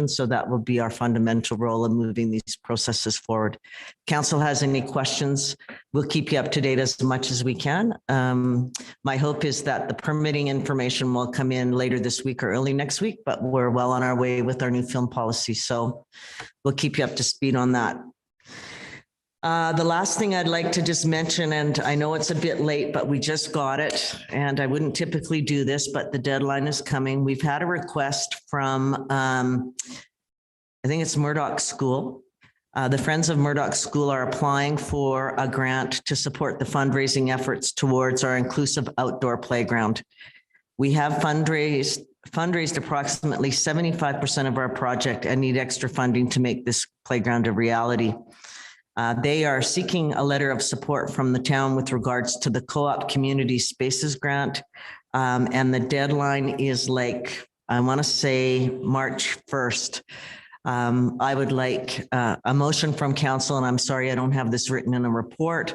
So that will be our fundamental role in moving these processes forward. Council has any questions, we'll keep you up to date as much as we can. My hope is that the permitting information will come in later this week or early next week, but we're well on our way with our new film policy. So we'll keep you up to speed on that. The last thing I'd like to just mention, and I know it's a bit late, but we just got it, and I wouldn't typically do this, but the deadline is coming. We've had a request from, I think it's Murdoch School. The Friends of Murdoch School are applying for a grant to support the fundraising efforts towards our inclusive outdoor playground. We have fundraised approximately 75% of our project and need extra funding to make this playground a reality. They are seeking a letter of support from the town with regards to the Co-op Community Spaces Grant. And the deadline is like, I want to say March 1st. I would like a motion from council, and I'm sorry I don't have this written in a report,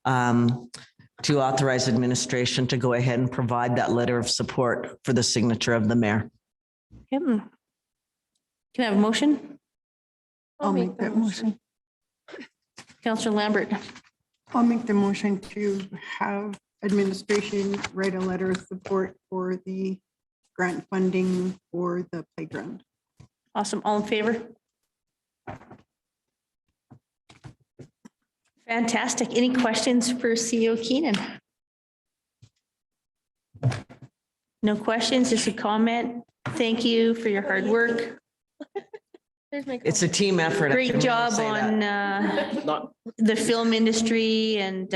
to authorize administration to go ahead and provide that letter of support for the signature of the mayor. Can I have a motion? I'll make that motion. Councillor Lambert. I'll make the motion to have administration write a letter of support for the grant funding for the playground. Awesome. All in favor? Fantastic. Any questions for CEO Keenan? No questions, just a comment. Thank you for your hard work. It's a team effort. I Great can job say that. on Not, the film industry and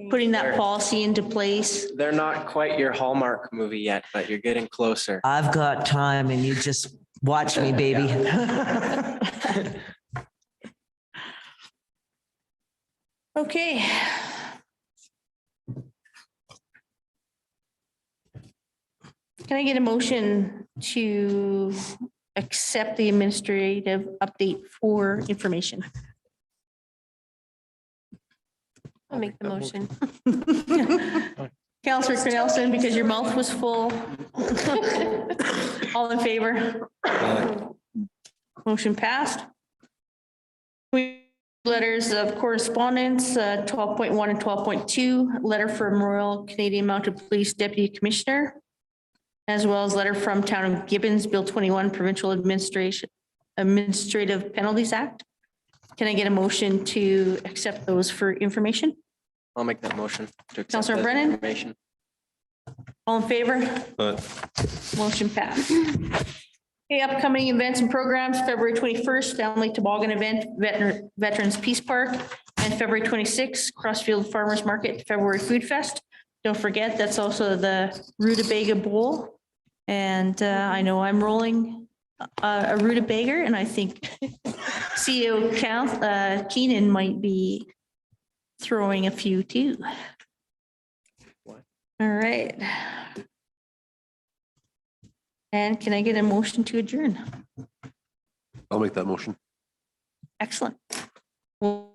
putting that policy into place. they're not quite your Hallmark movie yet, but you're getting closer. I've got time and you just watch me, baby. Okay. Can I get a motion to accept the administrative update for information? I'll make the motion. Councillor Cornelison, because your mouth was full. All in favor? Motion passed. We letters of correspondence, 12.1 and 12.2, letter from Royal Canadian Mounted Police Deputy Commissioner, as well as letter from Town of Gibbons, Bill 21, Provincial Administrative Penalties Act. Can I get a motion to accept those for information? I'll make that motion to accept Councillor that Brennan? information. All in favor? Motion passed. Okay, upcoming events and programs, February 21st, Stanley Toboggan Event, Veterans Peace Park, and February 26th, Crossfield Farmers Market, February Food Fest. Don't forget, that's also the Rutabaga Bowl. And I know I'm rolling a rutabaga, and I think CEO Keenan might be throwing a few too. What? All right. And can I get a motion to adjourn? I'll make that motion. Excellent. Well,